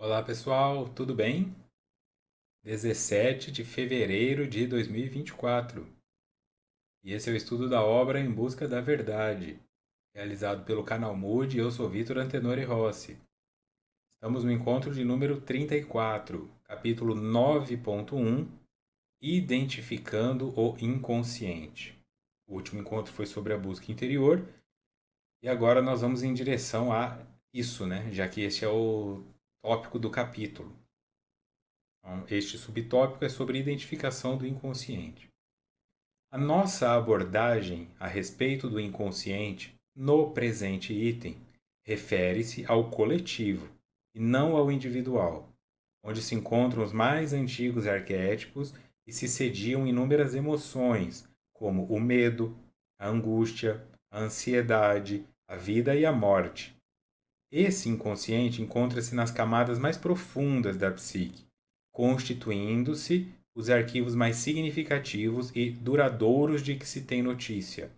Olá pessoal, tudo bem? 17 de fevereiro de 2024. E esse é o estudo da obra Em Busca da Verdade, realizado pelo canal Mood e eu sou Vitor Antenori Rossi. Estamos no encontro de número 34, capítulo 9.1, Identificando o Inconsciente. O último encontro foi sobre a busca interior e agora nós vamos em direção a isso, né? Já que esse é o tópico do capítulo. Então, este subtópico é sobre identificação do inconsciente. A nossa abordagem a respeito do inconsciente no presente item refere-se ao coletivo e não ao individual, onde se encontram os mais antigos arquétipos e se sediam inúmeras emoções, como o medo, a angústia, a ansiedade, a vida e a morte. Esse inconsciente encontra-se nas camadas mais profundas da psique, constituindo-se os arquivos mais significativos e duradouros de que se tem notícia.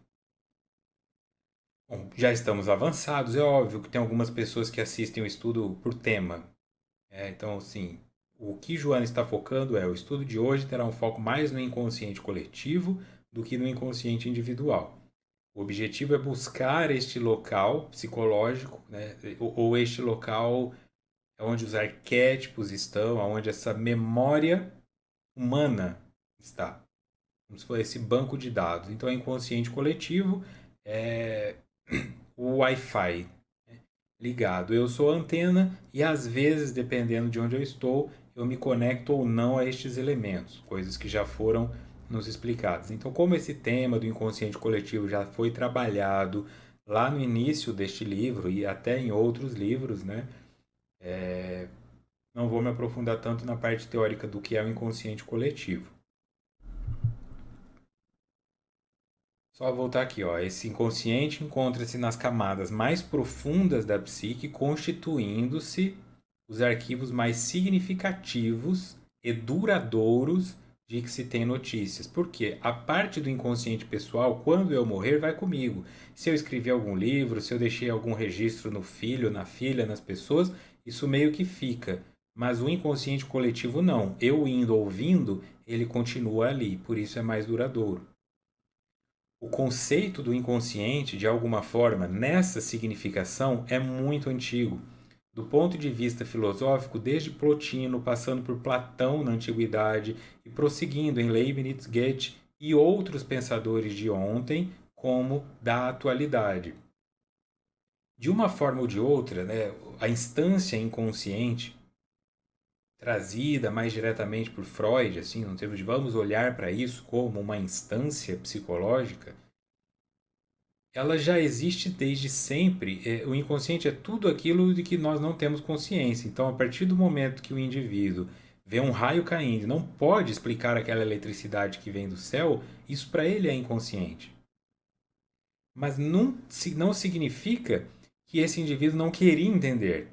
Bom, já estamos avançados, é óbvio que tem algumas pessoas que assistem o estudo por tema. Então, assim, o que Joana está focando é o estudo de hoje terá um foco mais no inconsciente coletivo do que no inconsciente individual. O objetivo é buscar este local psicológico, né, ou este local onde os arquétipos estão, onde essa memória humana está. Como se fosse esse banco de dados. Então, é inconsciente coletivo, é o Wi-Fi ligado. Eu sou a antena e, às vezes, dependendo de onde eu estou, eu me conecto ou não a estes elementos, coisas que já foram nos explicadas. Então, como esse tema do inconsciente coletivo já foi trabalhado lá no início deste livro e até em outros livros, né? Não vou me aprofundar tanto na parte teórica do que é o inconsciente coletivo. Só voltar aqui, ó. Esse inconsciente encontra-se nas camadas mais profundas da psique, constituindo-se os arquivos mais significativos e duradouros de que se tem notícias. Porque a parte do inconsciente pessoal, quando eu morrer, vai comigo. Se eu escrevi algum livro, se eu deixei algum registro no filho, na filha, nas pessoas, isso meio que fica. Mas o inconsciente coletivo não. Eu indo ouvindo, ele continua ali, por isso é mais duradouro. O conceito do inconsciente, de alguma forma, nessa significação, é muito antigo. Do ponto de vista filosófico, desde Plotino, passando por Platão na antiguidade e prosseguindo em Leibniz, Goethe e outros pensadores de ontem, como da atualidade. De uma forma ou de outra, né, a instância inconsciente, trazida mais diretamente por Freud, assim, no termo de vamos olhar para isso como uma instância psicológica, ela já existe desde sempre. O inconsciente é tudo aquilo de que nós não temos consciência. Então, a partir do momento que o indivíduo vê um raio caindo e não pode explicar aquela eletricidade que vem do céu, isso para ele é inconsciente. Mas não significa que esse indivíduo não queria entender.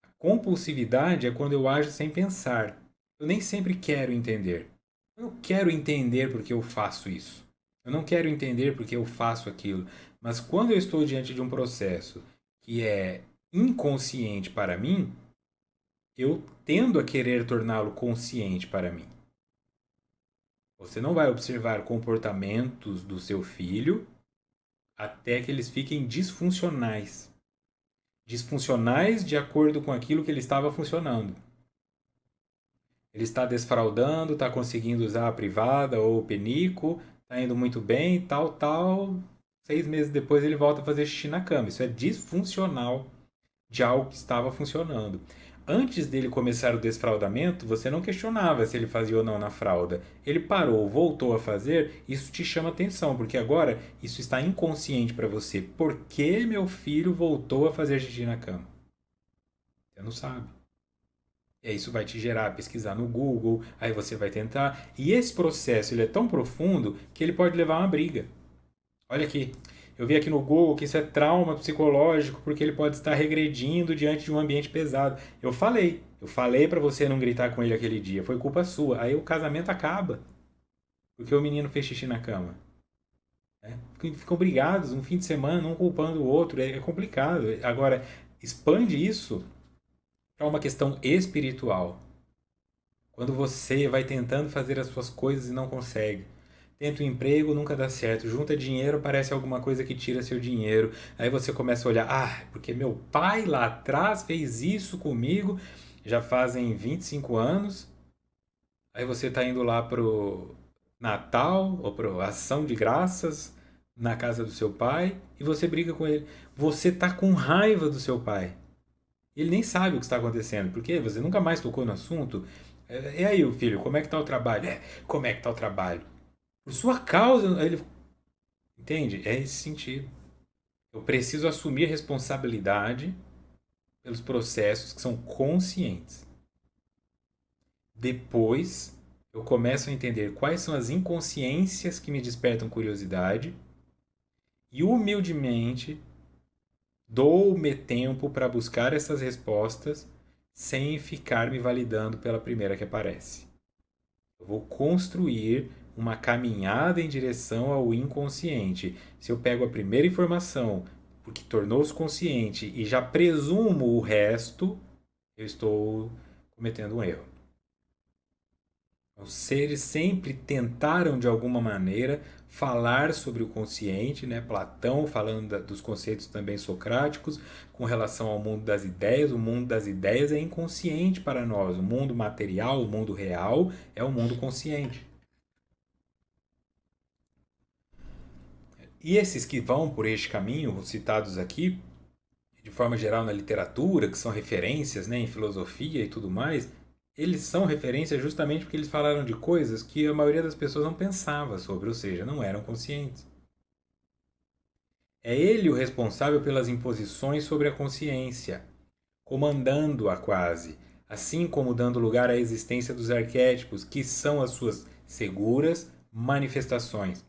A compulsividade é quando eu ajo sem pensar. Eu nem sempre quero entender. Eu não quero entender porque eu faço isso. Eu não quero entender porque eu faço aquilo. Mas quando eu estou diante de um processo que é inconsciente para mim, eu tendo a querer torná-lo consciente para mim. Você não vai observar comportamentos do seu filho até que eles fiquem disfuncionais. Disfuncionais de acordo com aquilo que ele estava funcionando. Ele está desfraudando, está conseguindo usar a privada ou o penico, está indo muito bem, tal, tal. 6 meses depois ele volta a fazer xixi na cama. Isso é disfuncional de algo que estava funcionando. Antes dele começar o desfraudamento, você não questionava se ele fazia ou não na fralda. Ele parou, voltou a fazer, isso te chama atenção, porque agora isso está inconsciente para você. Por que meu filho voltou a fazer xixi na cama? Você não sabe. E aí isso vai te gerar pesquisar no Google, aí você vai tentar. E esse processo ele é tão profundo que ele pode levar a uma briga. Olha aqui, eu vi aqui no Google que isso é trauma psicológico porque ele pode estar regredindo diante de um ambiente pesado. Eu falei para você não gritar com ele aquele dia, foi culpa sua. Aí o casamento acaba porque o menino fez xixi na cama. Né? Ficam brigados um fim de semana, um culpando o outro, é complicado. Agora, expande isso para uma questão espiritual. Quando você vai tentando fazer as suas coisas e não consegue. Tenta um emprego, nunca dá certo. Junta dinheiro, aparece alguma coisa que tira seu dinheiro. Aí você começa a olhar, porque meu pai lá atrás fez isso comigo, já fazem 25 anos. Aí você tá indo lá pro Natal ou pro Ação de Graças na casa do seu pai e você briga com ele. Você tá com raiva do seu pai. Ele nem sabe o que está acontecendo, porque você nunca mais tocou no assunto. E aí, o filho, como é que tá o trabalho? Como é que tá o trabalho? Por sua causa, ele. Entende? É esse sentido. Eu preciso assumir responsabilidade pelos processos que são conscientes. Depois, eu começo a entender quais são as inconsciências que me despertam curiosidade e humildemente dou-me tempo para buscar essas respostas sem ficar me validando pela primeira que aparece. Eu vou construir uma caminhada em direção ao inconsciente. Se eu pego a primeira informação, porque tornou-se consciente, e já presumo o resto, eu estou cometendo um erro. Os seres sempre tentaram, de alguma maneira, falar sobre o consciente, né? Platão falando dos conceitos também socráticos com relação ao mundo das ideias. O mundo das ideias é inconsciente para nós. O mundo material, o mundo real, é o mundo consciente. E esses que vão por este caminho, citados aqui, de forma geral na literatura, que são referências, né, em filosofia e tudo mais, eles são referências justamente porque eles falaram de coisas que a maioria das pessoas não pensava sobre, ou seja, não eram conscientes. É ele o responsável pelas imposições sobre a consciência, comandando-a quase, assim como dando lugar à existência dos arquétipos, que são as suas seguras manifestações.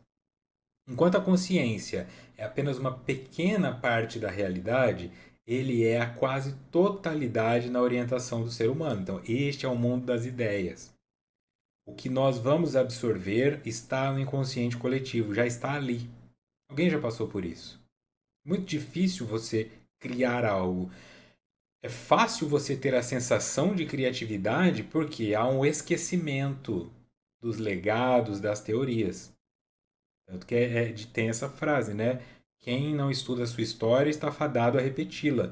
Enquanto a consciência é apenas uma pequena parte da realidade, ele é a quase totalidade na orientação do ser humano. Então, este é o mundo das ideias. O que nós vamos absorver está no inconsciente coletivo, já está ali. Alguém já passou por isso? Muito difícil você criar algo. É fácil você ter a sensação de criatividade porque há um esquecimento dos legados, das teorias. Tanto que tem essa frase, né? Quem não estuda a sua história está fadado a repeti-la.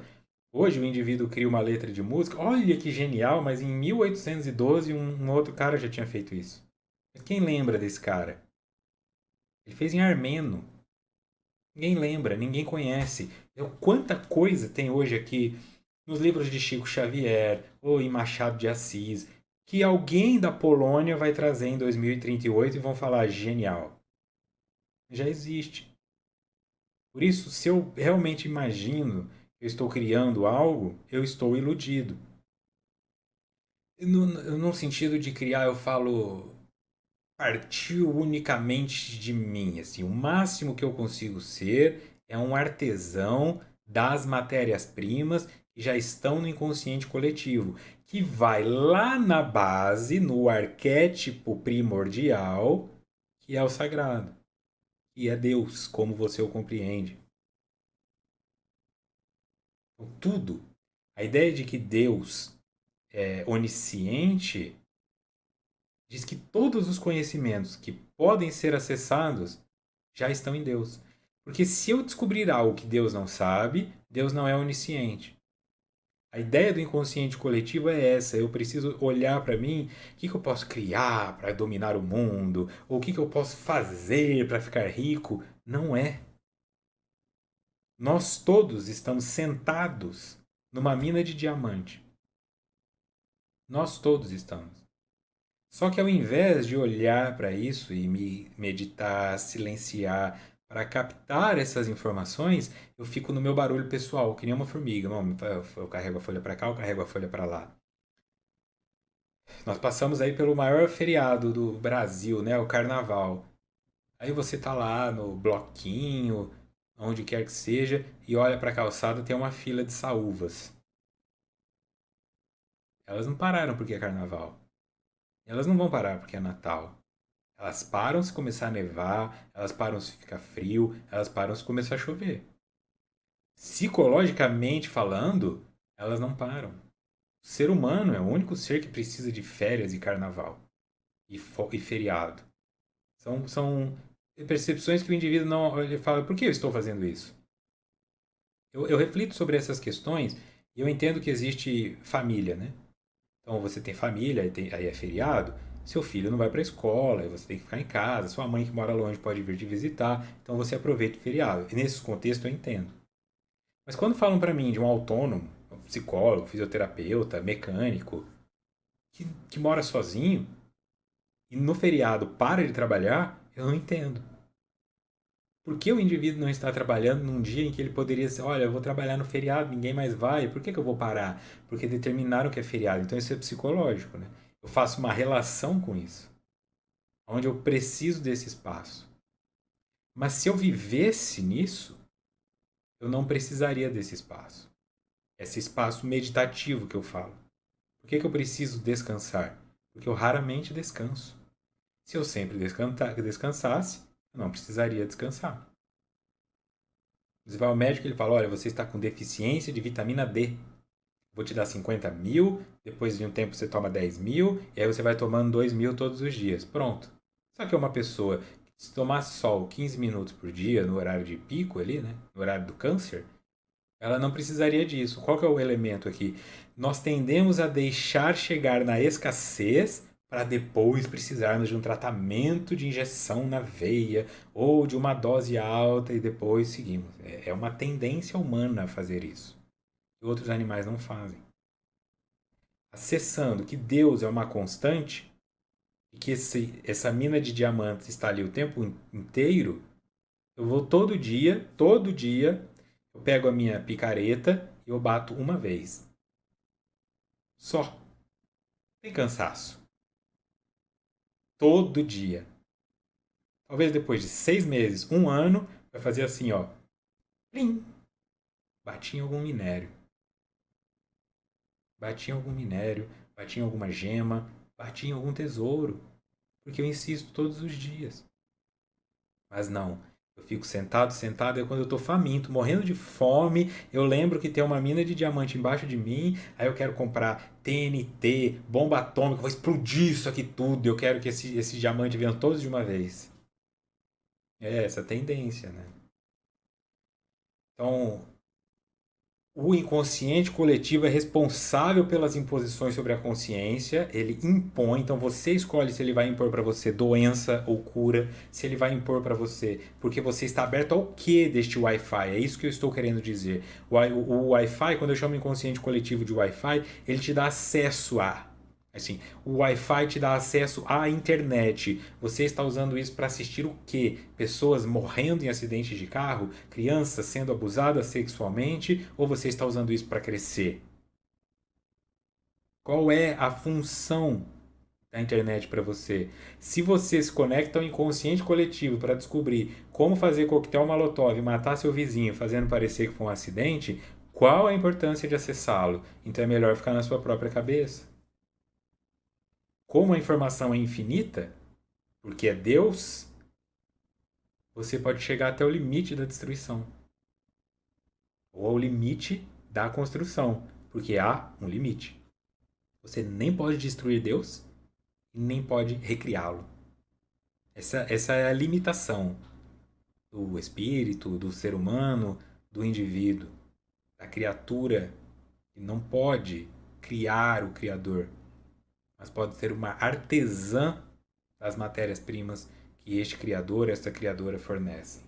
Hoje o indivíduo cria uma letra de música, olha que genial, mas em 1812 um outro cara já tinha feito isso. Mas quem lembra desse cara? Ele fez em armeno. Ninguém lembra, ninguém conhece. Quanta coisa tem hoje aqui nos livros de Chico Xavier ou em Machado de Assis que alguém da Polônia vai trazer em 2038 e vão falar genial. Já existe. Por isso, se eu realmente imagino que eu estou criando algo, eu estou iludido. No sentido de criar, eu falo partiu unicamente de mim. Assim, o máximo que eu consigo ser é um artesão das matérias-primas que já estão no inconsciente coletivo, que vai lá na base, no arquétipo primordial, que é o sagrado, que é Deus, como você o compreende. Então, tudo. A ideia de que Deus é onisciente diz que todos os conhecimentos que podem ser acessados já estão em Deus. Porque se eu descobrir algo que Deus não sabe, Deus não é onisciente. A ideia do inconsciente coletivo é essa. Eu preciso olhar para mim, o que eu posso criar para dominar o mundo, ou o que eu posso fazer para ficar rico. Não é. Nós todos estamos sentados numa mina de diamante. Nós todos estamos. Só que ao invés de olhar para isso e me meditar, silenciar, para captar essas informações, eu fico no meu barulho pessoal, que nem uma formiga. Não, eu carrego a folha para cá, eu carrego a folha para lá. Nós passamos aí pelo maior feriado do Brasil, né? O Carnaval. Aí você tá lá no bloquinho, onde quer que seja, e olha para a calçada, tem uma fila de saúvas. Elas não pararam porque é Carnaval. Elas não vão parar porque é Natal. Elas param se começar a nevar, elas param se ficar frio, elas param se começar a chover. Psicologicamente falando, elas não param. O ser humano é o único ser que precisa de férias e carnaval e feriado. São percepções que o indivíduo não. Ele fala, por que eu estou fazendo isso? Eu reflito sobre essas questões e eu entendo que existe família, né? Então você tem família, aí é feriado, seu filho não vai para a escola, aí você tem que ficar em casa, sua mãe que mora longe pode vir te visitar, então você aproveita o feriado. E nesse contexto eu entendo. Mas quando falam para mim de um autônomo, um psicólogo, fisioterapeuta, mecânico, que mora sozinho e no feriado para de trabalhar, eu não entendo. Por que o indivíduo não está trabalhando num dia em que ele poderia ser, olha, eu vou trabalhar no feriado, ninguém mais vai, por que eu vou parar? Porque determinaram que é feriado. Então isso é psicológico, né? Eu faço uma relação com isso, onde eu preciso desse espaço. Mas se eu vivesse nisso, eu não precisaria desse espaço. Esse espaço meditativo que eu falo. Por que eu preciso descansar? Porque eu raramente descanso. Se eu sempre descansasse, eu não precisaria descansar. Você vai ao médico e ele fala, olha, você está com deficiência de vitamina D. Vou te dar 50 mil, depois de um tempo você toma 10 mil, e aí você vai tomando 2 mil todos os dias. Pronto. Só que uma pessoa, se tomar sol 15 minutos por dia, no horário de pico ali, né? No horário do câncer, ela não precisaria disso. Qual que é o elemento aqui? Nós tendemos a deixar chegar na escassez para depois precisarmos de um tratamento de injeção na veia ou de uma dose alta e depois seguimos. É uma tendência humana a fazer isso. E outros animais não fazem. Acessando que Deus é uma constante e que essa mina de diamantes está ali o tempo inteiro, eu vou todo dia, eu pego a minha picareta e eu bato uma vez. Só. Sem cansaço. Todo dia. Talvez depois de 6 meses, um ano, vai fazer assim, ó. Plim. Bati em algum minério. Bati em algum minério. Bati em alguma gema. Bati em algum tesouro. Porque eu insisto todos os dias. Mas não. Eu fico sentado, e quando eu tô faminto, morrendo de fome, eu lembro que tem uma mina de diamante embaixo de mim, aí eu quero comprar TNT, bomba atômica, vou explodir isso aqui tudo, eu quero que esse diamante venha todos de uma vez. É essa tendência, né? Então, o inconsciente coletivo é responsável pelas imposições sobre a consciência, ele impõe, então você escolhe se ele vai impor para você doença ou cura, se ele vai impor para você, porque você está aberto ao que deste Wi-Fi, é isso que eu estou querendo dizer. O Wi-Fi, quando eu chamo inconsciente coletivo de Wi-Fi, ele te dá acesso a. Assim, o Wi-Fi te dá acesso à internet. Você está usando isso para assistir o quê? Pessoas morrendo em acidentes de carro? Crianças sendo abusadas sexualmente? Ou você está usando isso para crescer? Qual é a função da internet para você? Se você se conecta ao inconsciente coletivo para descobrir como fazer coquetel Molotov e matar seu vizinho fazendo parecer que foi um acidente, qual a importância de acessá-lo? Então é melhor ficar na sua própria cabeça. Como a informação é infinita, porque é Deus, você pode chegar até o limite da destruição. Ou ao limite da construção, porque há um limite. Você nem pode destruir Deus e nem pode recriá-lo. Essa é a limitação do espírito, do ser humano, do indivíduo, da criatura que não pode criar o Criador, mas pode ser uma artesã das matérias-primas que este Criador, esta criadora fornecem.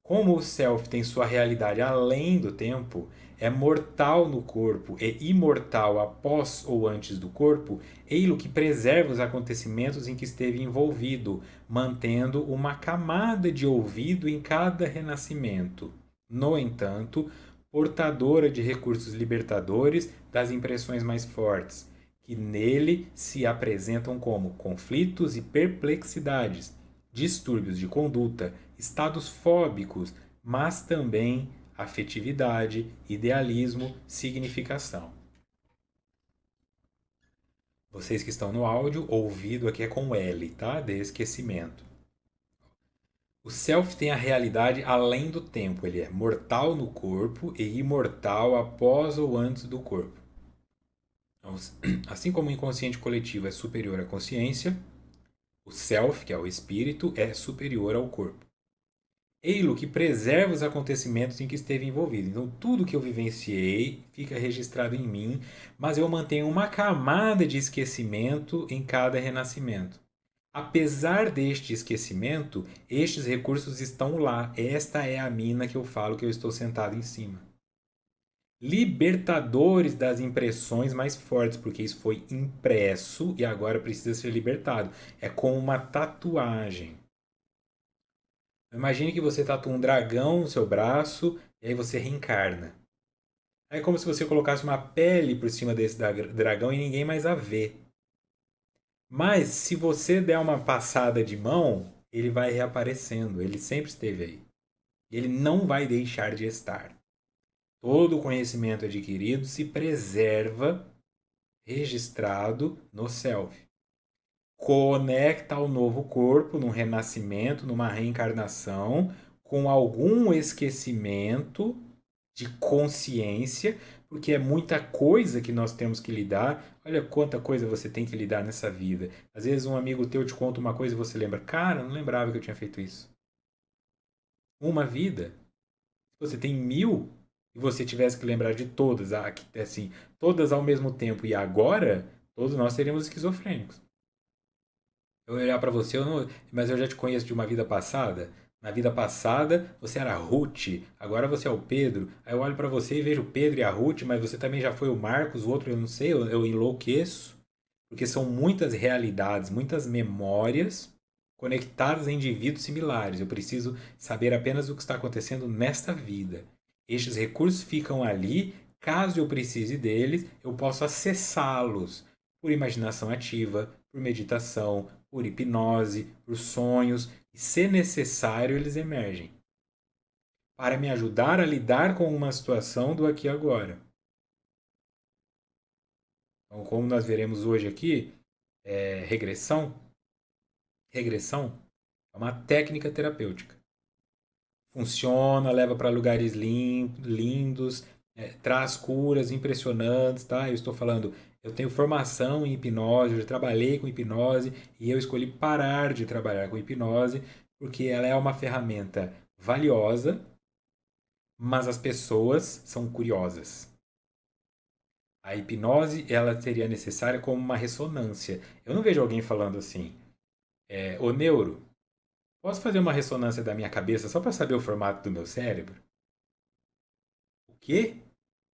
Como o self tem sua realidade além do tempo, é mortal no corpo e imortal após ou antes do corpo, ei-lo que preserva os acontecimentos em que esteve envolvido, mantendo uma camada de ouvido em cada renascimento. No entanto, portadora de recursos libertadores das impressões mais fortes, que nele se apresentam como conflitos e perplexidades, distúrbios de conduta, estados fóbicos, mas também afetividade, idealismo, significação. Vocês que estão no áudio, ouvido aqui é com L, tá? De esquecimento. O self tem a realidade além do tempo. Ele é mortal no corpo e imortal após ou antes do corpo. Então, assim como o inconsciente coletivo é superior à consciência, o self, que é o espírito, é superior ao corpo. Ei-lo que preserva os acontecimentos em que esteve envolvido. Então, tudo que eu vivenciei fica registrado em mim, mas eu mantenho uma camada de esquecimento em cada renascimento. Apesar deste esquecimento, estes recursos estão lá. Esta é a mina que eu falo que eu estou sentado em cima. Libertadores das impressões mais fortes, porque isso foi impresso e agora precisa ser libertado. É como uma tatuagem. Imagine que você tatua um dragão no seu braço e aí você reencarna. É como se você colocasse uma pele por cima desse dragão e ninguém mais a vê. Mas se você der uma passada de mão, ele vai reaparecendo. Ele sempre esteve aí. Ele não vai deixar de estar. Todo o conhecimento adquirido se preserva, registrado no self. Conecta ao novo corpo, num renascimento, numa reencarnação, com algum esquecimento de consciência, porque é muita coisa que nós temos que lidar. Olha quanta coisa você tem que lidar nessa vida. Às vezes um amigo teu te conta uma coisa e você lembra, cara, não lembrava que eu tinha feito isso. Uma vida. Se você tem 1000 e você tivesse que lembrar de todas, assim, todas ao mesmo tempo e agora, todos nós seríamos esquizofrênicos. Eu olhar para você, mas eu já te conheço de uma vida passada. Na vida passada, você era a Ruth, agora você é o Pedro. Aí eu olho para você e vejo o Pedro e a Ruth, mas você também já foi o Marcos, o outro eu não sei, eu enlouqueço. Porque são muitas realidades, muitas memórias conectadas a indivíduos similares. Eu preciso saber apenas o que está acontecendo nesta vida. Estes recursos ficam ali, caso eu precise deles, eu posso acessá-los por imaginação ativa, por meditação, por hipnose, por sonhos, e se necessário, eles emergem para me ajudar a lidar com uma situação do aqui e agora. Então, como nós veremos hoje aqui, regressão. Regressão é uma técnica terapêutica. Funciona, leva para lugares lindos, traz curas impressionantes, tá? Eu estou falando, eu tenho formação em hipnose, eu já trabalhei com hipnose e eu escolhi parar de trabalhar com hipnose porque ela é uma ferramenta valiosa, mas as pessoas são curiosas. A hipnose, ela seria necessária como uma ressonância. Eu não vejo alguém falando assim, ô neuro, posso fazer uma ressonância da minha cabeça só para saber o formato do meu cérebro? O quê?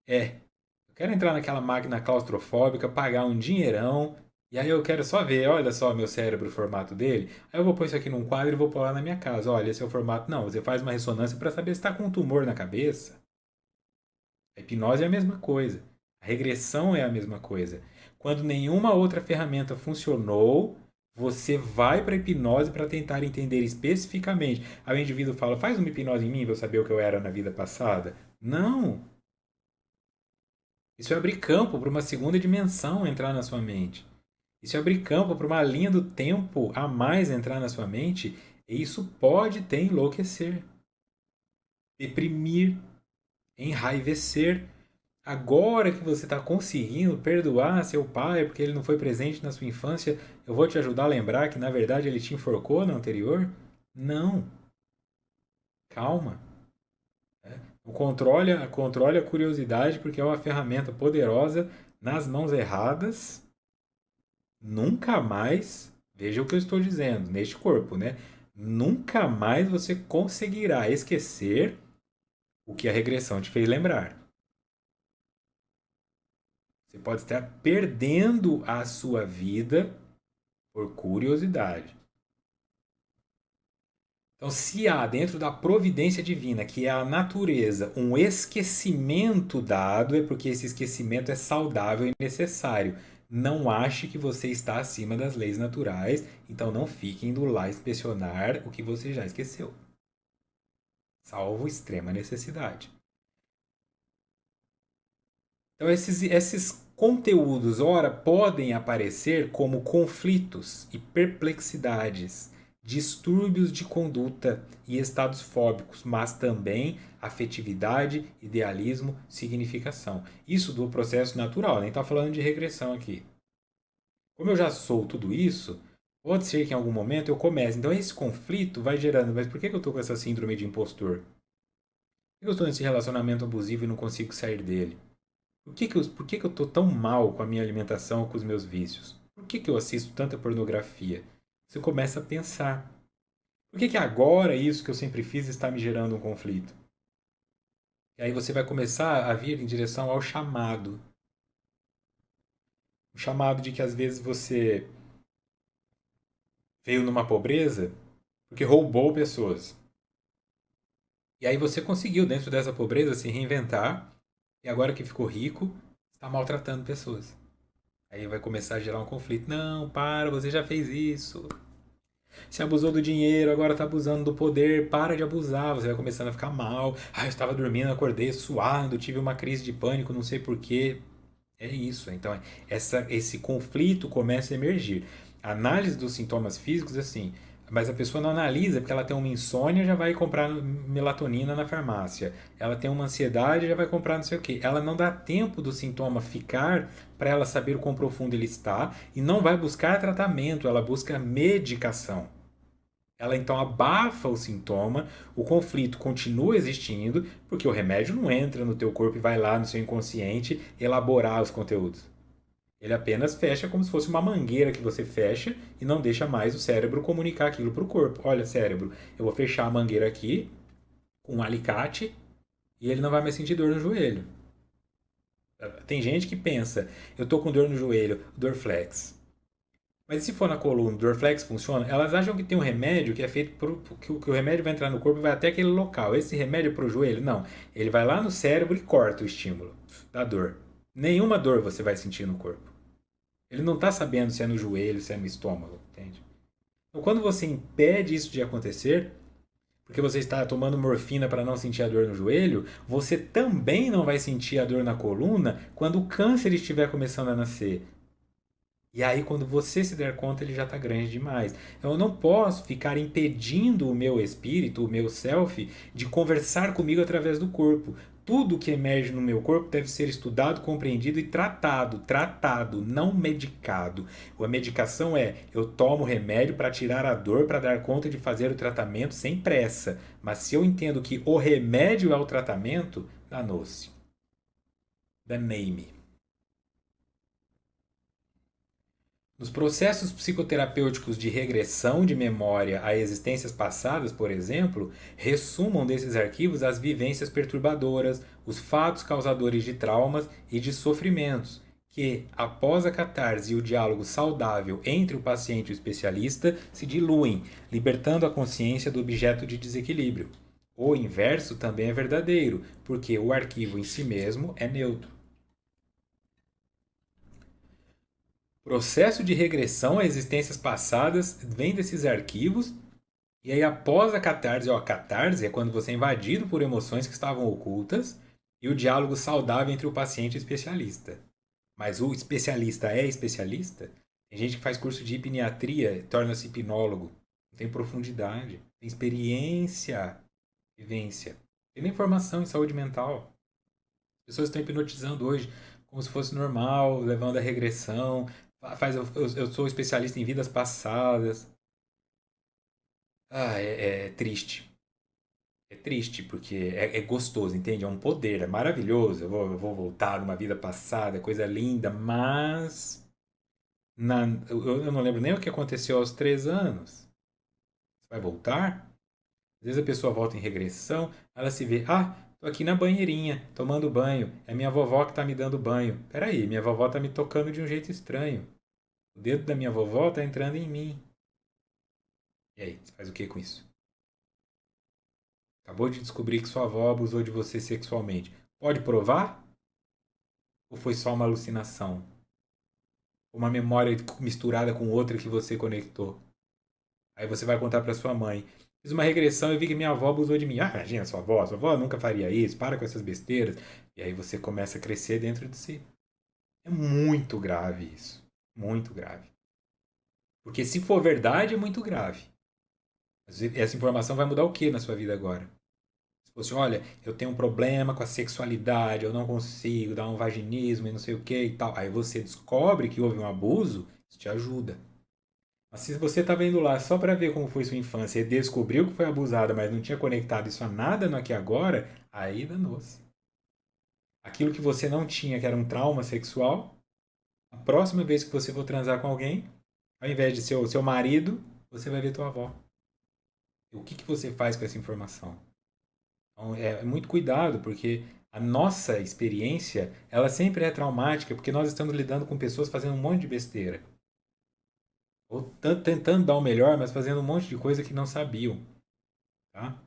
Eu quero entrar naquela máquina claustrofóbica, pagar um dinheirão, e aí eu quero só ver, olha só meu cérebro, o formato dele. Aí eu vou pôr isso aqui num quadro e vou pôr lá na minha casa. Olha, esse é o formato. Não, você faz uma ressonância para saber se está com um tumor na cabeça. A hipnose é a mesma coisa. A regressão é a mesma coisa. Quando nenhuma outra ferramenta funcionou, você vai para a hipnose para tentar entender especificamente. Aí o indivíduo fala: faz uma hipnose em mim para eu saber o que eu era na vida passada. Não! Isso é abrir campo para uma segunda dimensão entrar na sua mente. Isso é abrir campo para uma linha do tempo a mais entrar na sua mente. E isso pode te enlouquecer, deprimir, enraivecer. Agora que você está conseguindo perdoar seu pai porque ele não foi presente na sua infância, eu vou te ajudar a lembrar que na verdade ele te enforcou no anterior? Não. Calma. Controle a curiosidade porque é uma ferramenta poderosa nas mãos erradas. Nunca mais, veja o que eu estou dizendo, neste corpo, né? Nunca mais você conseguirá esquecer o que a regressão te fez lembrar. Você pode estar perdendo a sua vida por curiosidade. Então, se há dentro da providência divina, que é a natureza, um esquecimento dado, é porque esse esquecimento é saudável e necessário. Não ache que você está acima das leis naturais, então não fique indo lá inspecionar o que você já esqueceu. Salvo extrema necessidade. Então, esses conteúdos, ora, podem aparecer como conflitos e perplexidades distúrbios de conduta e estados fóbicos, mas também afetividade, idealismo, significação. Isso do processo natural, nem está falando de regressão aqui. Como eu já sou tudo isso, pode ser que em algum momento eu comece. Então esse conflito vai gerando, mas por que eu estou com essa síndrome de impostor? Por que eu estou nesse relacionamento abusivo e não consigo sair dele? Por que eu estou tão mal com a minha alimentação, com os meus vícios? Por que eu assisto tanta pornografia? Você começa a pensar. Por que agora isso que eu sempre fiz está me gerando um conflito? E aí você vai começar a vir em direção ao chamado. O chamado de que às vezes você veio numa pobreza porque roubou pessoas. E aí você conseguiu, dentro dessa pobreza, se reinventar. E agora que ficou rico, está maltratando pessoas. Aí vai começar a gerar um conflito. Não, para, você já fez isso. Você abusou do dinheiro, agora está abusando do poder. Para de abusar. Você vai começando a ficar mal. Ah, eu estava dormindo, acordei suado, tive uma crise de pânico, não sei porquê. É isso. Então, esse conflito começa a emergir. A análise dos sintomas físicos, assim, mas a pessoa não analisa porque ela tem uma insônia, já vai comprar melatonina na farmácia. Ela tem uma ansiedade, já vai comprar não sei o quê. Ela não dá tempo do sintoma ficar para ela saber o quão profundo ele está e não vai buscar tratamento, ela busca medicação. Ela então abafa o sintoma, o conflito continua existindo, porque o remédio não entra no teu corpo e vai lá no seu inconsciente elaborar os conteúdos. Ele apenas fecha como se fosse uma mangueira que você fecha e não deixa mais o cérebro comunicar aquilo para o corpo. Olha, cérebro, eu vou fechar a mangueira aqui com um alicate e ele não vai mais sentir dor no joelho. Tem gente que pensa, eu tô com dor no joelho, Dorflex. Mas e se for na coluna, o Dorflex funciona? Elas acham que tem um remédio que é feito que o remédio vai entrar no corpo e vai até aquele local. Esse remédio é para o joelho? Não. Ele vai lá no cérebro e corta o estímulo da dor. Nenhuma dor você vai sentir no corpo. Ele não está sabendo se é no joelho, se é no estômago, entende? Então, quando você impede isso de acontecer, porque você está tomando morfina para não sentir a dor no joelho, você também não vai sentir a dor na coluna quando o câncer estiver começando a nascer. E aí, quando você se der conta, ele já está grande demais. Então, eu não posso ficar impedindo o meu espírito, o meu self, de conversar comigo através do corpo. Tudo que emerge no meu corpo deve ser estudado, compreendido e tratado. Tratado, não medicado. A medicação é eu tomo remédio para tirar a dor, para dar conta de fazer o tratamento sem pressa. Mas se eu entendo que o remédio é o tratamento, danou-se. Danei-me. Nos processos psicoterapêuticos de regressão de memória a existências passadas, por exemplo, ressumam desses arquivos as vivências perturbadoras, os fatos causadores de traumas e de sofrimentos, que, após a catarse e o diálogo saudável entre o paciente e o especialista, se diluem, libertando a consciência do objeto de desequilíbrio. O inverso também é verdadeiro, porque o arquivo em si mesmo é neutro. Processo de regressão a existências passadas vem desses arquivos, e aí após a catarse, ó, a catarse é quando você é invadido por emoções que estavam ocultas, e o diálogo saudável entre o paciente e o especialista. Mas o especialista é especialista? Tem gente que faz curso de hipniatria, torna-se hipnólogo. Não tem profundidade, tem experiência, vivência. Tem nem formação em saúde mental. As pessoas estão hipnotizando hoje como se fosse normal, levando a regressão. Eu sou especialista em vidas passadas. Ah, é triste. É triste porque é gostoso, entende? É um poder, é maravilhoso. Eu vou voltar numa vida passada, é coisa linda, mas eu não lembro nem o que aconteceu aos 3 anos. Você vai voltar? Às vezes a pessoa volta em regressão, ela se vê, tô aqui na banheirinha, tomando banho. É minha vovó que tá me dando banho. Peraí, minha vovó tá me tocando de um jeito estranho. O dedo da minha vovó tá entrando em mim. E aí, você faz o que com isso? Acabou de descobrir que sua avó abusou de você sexualmente. Pode provar? Ou foi só uma alucinação? Uma memória misturada com outra que você conectou? Aí você vai contar para sua mãe. Fiz uma regressão e vi que minha avó abusou de mim. Ah, imagina, sua avó nunca faria isso, para com essas besteiras. E aí você começa a crescer dentro de si. É muito grave isso. Muito grave. Porque se for verdade, é muito grave. Essa informação vai mudar o que na sua vida agora? Se fosse, olha, eu tenho um problema com a sexualidade, eu não consigo dar um vaginismo e não sei o que e tal. Aí você descobre que houve um abuso, isso te ajuda. Mas se você estava indo lá só para ver como foi sua infância e descobriu que foi abusada, mas não tinha conectado isso a nada no aqui e agora, aí danou-se. Aquilo que você não tinha, que era um trauma sexual, a próxima vez que você for transar com alguém, ao invés de ser o seu marido, você vai ver tua avó. O que você faz com essa informação? Então, é muito cuidado, porque a nossa experiência, ela sempre é traumática, porque nós estamos lidando com pessoas fazendo um monte de besteira. Ou tentando dar o melhor, mas fazendo um monte de coisa que não sabiam. Tá?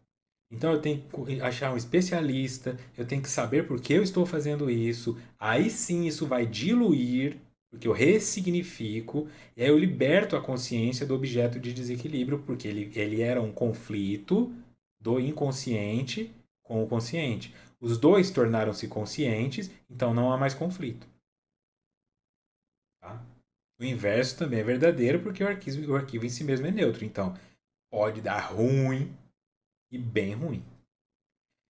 Então eu tenho que achar um especialista, eu tenho que saber por que eu estou fazendo isso. Aí sim isso vai diluir, porque eu ressignifico, e aí eu liberto a consciência do objeto de desequilíbrio, porque ele era um conflito do inconsciente com o consciente. Os dois tornaram-se conscientes, então não há mais conflito. Tá? O inverso também é verdadeiro, porque o arquivo em si mesmo é neutro. Então pode dar ruim e bem ruim.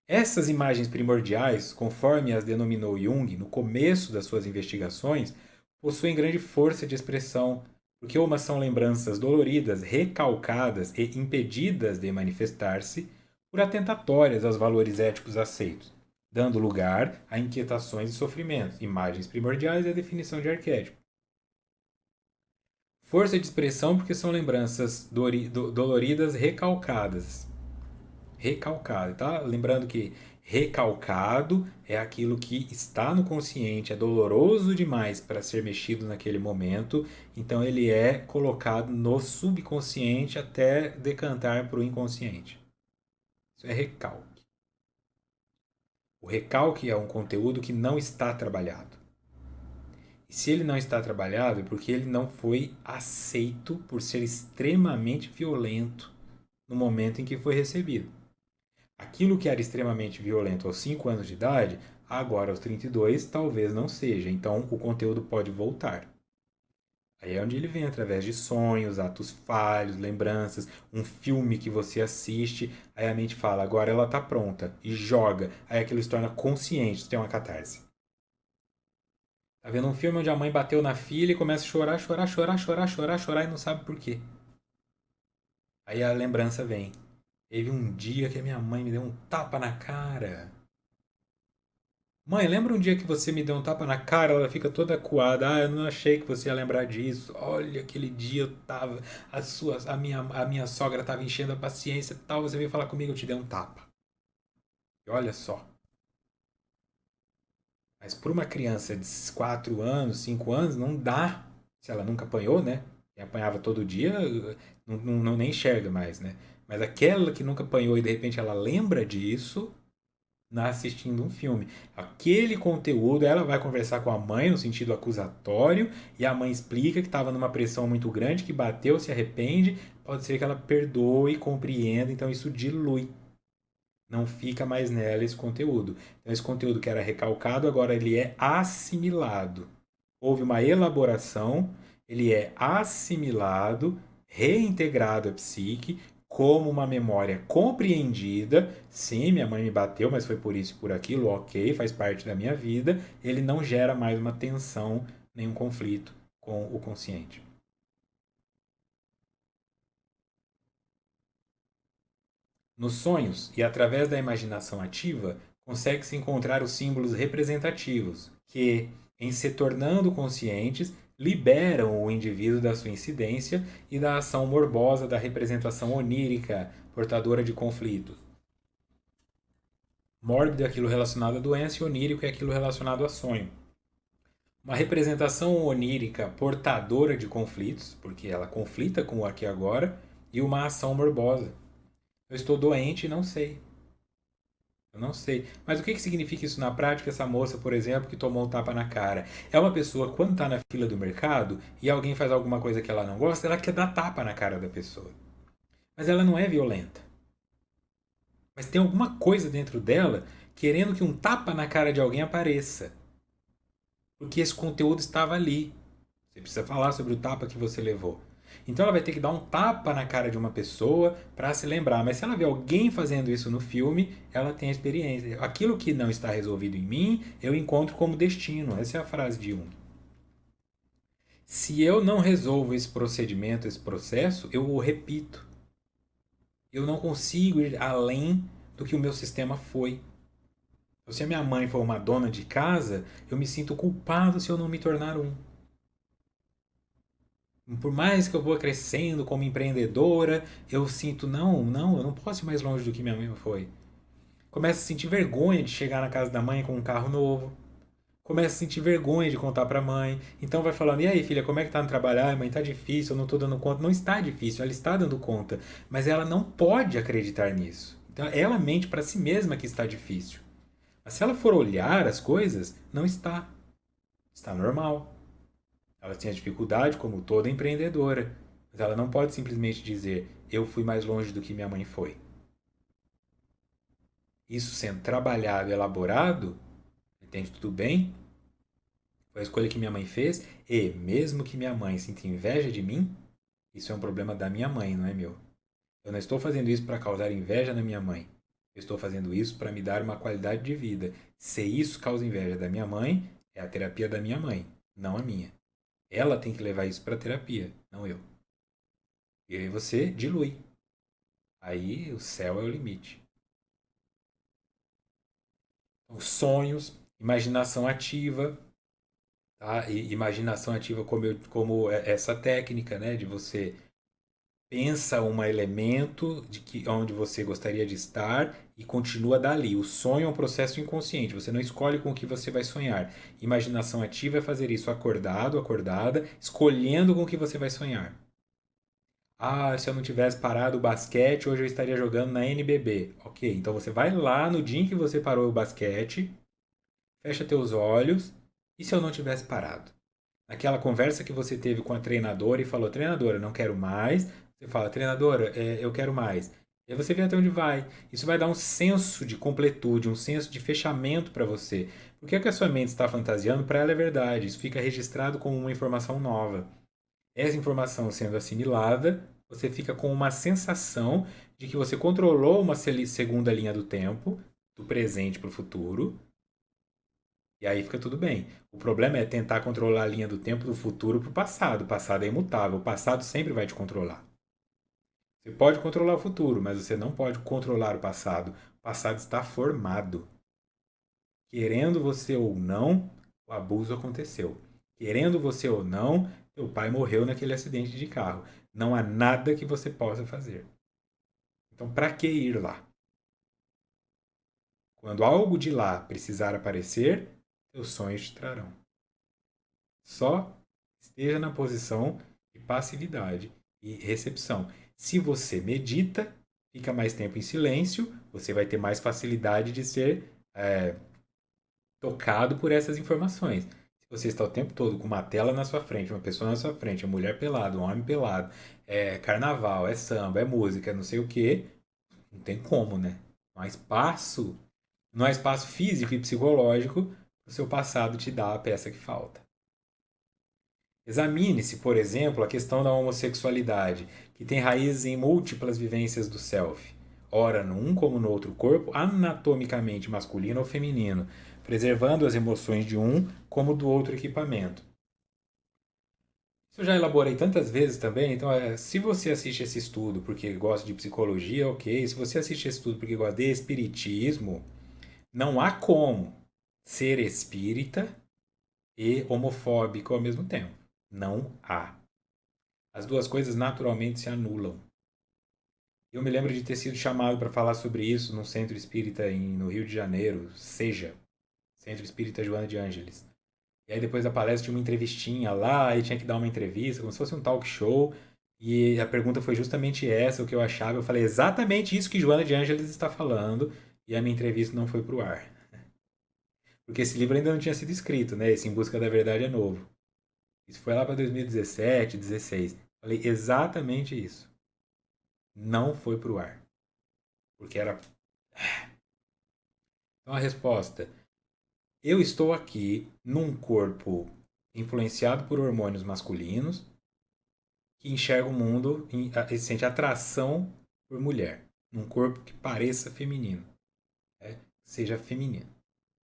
Essas imagens primordiais, conforme as denominou Jung no começo das suas investigações, possuem grande força de expressão, porque umas são lembranças doloridas, recalcadas e impedidas de manifestar-se por atentatórias aos valores éticos aceitos, dando lugar a inquietações e sofrimentos. Imagens primordiais é a definição de arquétipo. Força de expressão porque são lembranças doloridas recalcadas, recalcado, tá? Lembrando que recalcado é aquilo que está no consciente, é doloroso demais para ser mexido naquele momento, então ele é colocado no subconsciente até decantar para o inconsciente. Isso é recalque. O recalque é um conteúdo que não está trabalhado. E se ele não está trabalhado é porque ele não foi aceito por ser extremamente violento no momento em que foi recebido. Aquilo que era extremamente violento aos 5 anos de idade, agora aos 32, talvez não seja. Então o conteúdo pode voltar. Aí é onde ele vem através de sonhos, atos falhos, lembranças, um filme que você assiste, aí a mente fala, agora ela está pronta, e joga. Aí aquilo se torna consciente, tem uma catarse. Tá vendo um filme onde a mãe bateu na filha e começa a chorar, chorar, chorar, chorar, chorar, chorar e não sabe por quê. Aí a lembrança vem. Teve um dia que a minha mãe me deu um tapa na cara. Mãe, lembra um dia que você me deu um tapa na cara? Ela fica toda acuada. Ah, eu não achei que você ia lembrar disso. Olha, aquele dia eu tava. A minha sogra tava enchendo a paciência e tal. Você veio falar comigo, eu te dei um tapa. E olha só. Mas por uma criança de 4 anos, 5 anos, não dá. Se ela nunca apanhou, né? Quem apanhava todo dia, não nem enxerga mais, né? Mas aquela que nunca apanhou e de repente ela lembra disso, assistindo um filme. Aquele conteúdo, ela vai conversar com a mãe no sentido acusatório e a mãe explica que estava numa pressão muito grande, que bateu, se arrepende, pode ser que ela perdoe, compreenda, então isso dilui. Não fica mais nela esse conteúdo. Então esse conteúdo que era recalcado, agora ele é assimilado. Houve uma elaboração, ele é assimilado, reintegrado à psique, como uma memória compreendida. Sim, minha mãe me bateu, mas foi por isso e por aquilo, ok, faz parte da minha vida. Ele não gera mais uma tensão, nenhum conflito com o consciente. Nos sonhos e através da imaginação ativa, consegue-se encontrar os símbolos representativos, que, em se tornando conscientes, liberam o indivíduo da sua incidência e da ação morbosa da representação onírica, portadora de conflitos. Mórbido é aquilo relacionado à doença e onírico é aquilo relacionado a sonho. Uma representação onírica portadora de conflitos, porque ela conflita com o aqui e agora, e uma ação morbosa. Eu estou doente e não sei. Eu não sei. Mas o que significa isso na prática? Essa moça, por exemplo, que tomou um tapa na cara. É uma pessoa, quando está na fila do mercado e alguém faz alguma coisa que ela não gosta, ela quer dar tapa na cara da pessoa. Mas ela não é violenta. Mas tem alguma coisa dentro dela querendo que um tapa na cara de alguém apareça. Porque esse conteúdo estava ali. Você precisa falar sobre o tapa que você levou. Então ela vai ter que dar um tapa na cara de uma pessoa para se lembrar. Mas se ela vê alguém fazendo isso no filme, ela tem a experiência. Aquilo que não está resolvido em mim, eu encontro como destino. Essa é a frase de Jung. Se eu não resolvo esse procedimento, esse processo, eu o repito. Eu não consigo ir além do que o meu sistema foi. Se a minha mãe for uma dona de casa, eu me sinto culpado se eu não me tornar um. Por mais que eu vou crescendo como empreendedora, eu sinto, não, eu não posso ir mais longe do que minha mãe foi. Começo a sentir vergonha de chegar na casa da mãe com um carro novo. Começa a sentir vergonha de contar pra mãe. Então vai falando, e aí filha, como é que tá no trabalho? Ai, mãe, tá difícil, eu não tô dando conta. Não está difícil, ela está dando conta. Mas ela não pode acreditar nisso. Então ela mente pra si mesma que está difícil. Mas se ela for olhar as coisas, não está. Está normal. Ela tinha dificuldade como toda empreendedora. Mas ela não pode simplesmente dizer, eu fui mais longe do que minha mãe foi. Isso sendo trabalhado, elaborado, entende tudo bem? Foi a escolha que minha mãe fez. E mesmo que minha mãe sinta inveja de mim, isso é um problema da minha mãe, não é meu. Eu não estou fazendo isso para causar inveja na minha mãe. Eu estou fazendo isso para me dar uma qualidade de vida. Se isso causa inveja da minha mãe, é a terapia da minha mãe, não a minha. Ela tem que levar isso para terapia, não eu. E aí você dilui. Aí o céu é o limite. Então, sonhos, imaginação ativa, tá? E imaginação ativa como essa técnica, né, de você pensa um elemento de que onde você gostaria de estar e continua dali. O sonho é um processo inconsciente, você não escolhe com o que você vai sonhar. Imaginação ativa é fazer isso acordado, acordada, escolhendo com o que você vai sonhar. Ah, se eu não tivesse parado o basquete, hoje eu estaria jogando na NBB. Ok, então você vai lá no dia em que você parou o basquete, fecha teus olhos, e se eu não tivesse parado? Naquela conversa que você teve com a treinadora e falou, treinadora, não quero mais. Você fala, treinadora, eu quero mais. E aí você vê até onde vai. Isso vai dar um senso de completude, um senso de fechamento para você. Porque o que a sua mente está fantasiando, para ela é verdade. Isso fica registrado como uma informação nova. Essa informação sendo assimilada, você fica com uma sensação de que você controlou uma segunda linha do tempo, do presente para o futuro, e aí fica tudo bem. O problema é tentar controlar a linha do tempo do futuro para o passado. O passado é imutável. O passado sempre vai te controlar. Você pode controlar o futuro, mas você não pode controlar o passado. O passado está formado. Querendo você ou não, o abuso aconteceu. Querendo você ou não, teu pai morreu naquele acidente de carro. Não há nada que você possa fazer. Então, para que ir lá? Quando algo de lá precisar aparecer, teus sonhos te trarão. Só esteja na posição de passividade e recepção. Se você medita, fica mais tempo em silêncio, você vai ter mais facilidade de ser tocado por essas informações. Se você está o tempo todo com uma tela na sua frente, uma pessoa na sua frente, uma mulher pelada, um homem pelado, é carnaval, é samba, é música, não sei o que, não tem como, né? Não há espaço físico e psicológico para o seu passado te dar a peça que falta. Examine-se, por exemplo, a questão da homossexualidade, que tem raízes em múltiplas vivências do self, ora num como no outro corpo, anatomicamente masculino ou feminino, preservando as emoções de um como do outro equipamento. Isso eu já elaborei tantas vezes também, então se você assiste esse estudo porque gosta de psicologia, ok. Se você assiste esse estudo porque gosta de espiritismo, não há como ser espírita e homofóbico ao mesmo tempo. Não há. As duas coisas naturalmente se anulam. Eu me lembro de ter sido chamado para falar sobre isso num centro espírita no Rio de Janeiro, seja, Centro Espírita Joana de Ângeles. E aí depois da palestra tinha uma entrevistinha lá, e tinha que dar uma entrevista, como se fosse um talk show. E a pergunta foi justamente essa, o que eu achava. Eu falei exatamente isso que Joana de Ângeles está falando, e a minha entrevista não foi pro ar. Porque esse livro ainda não tinha sido escrito, né? Esse Em Busca da Verdade é novo. Isso foi lá para 2017, 16. Falei exatamente isso. Não foi pro ar. Porque era. Então a resposta: eu estou aqui num corpo influenciado por hormônios masculinos, que enxerga o mundo e sente atração por mulher, num corpo que pareça feminino, né? Seja feminino.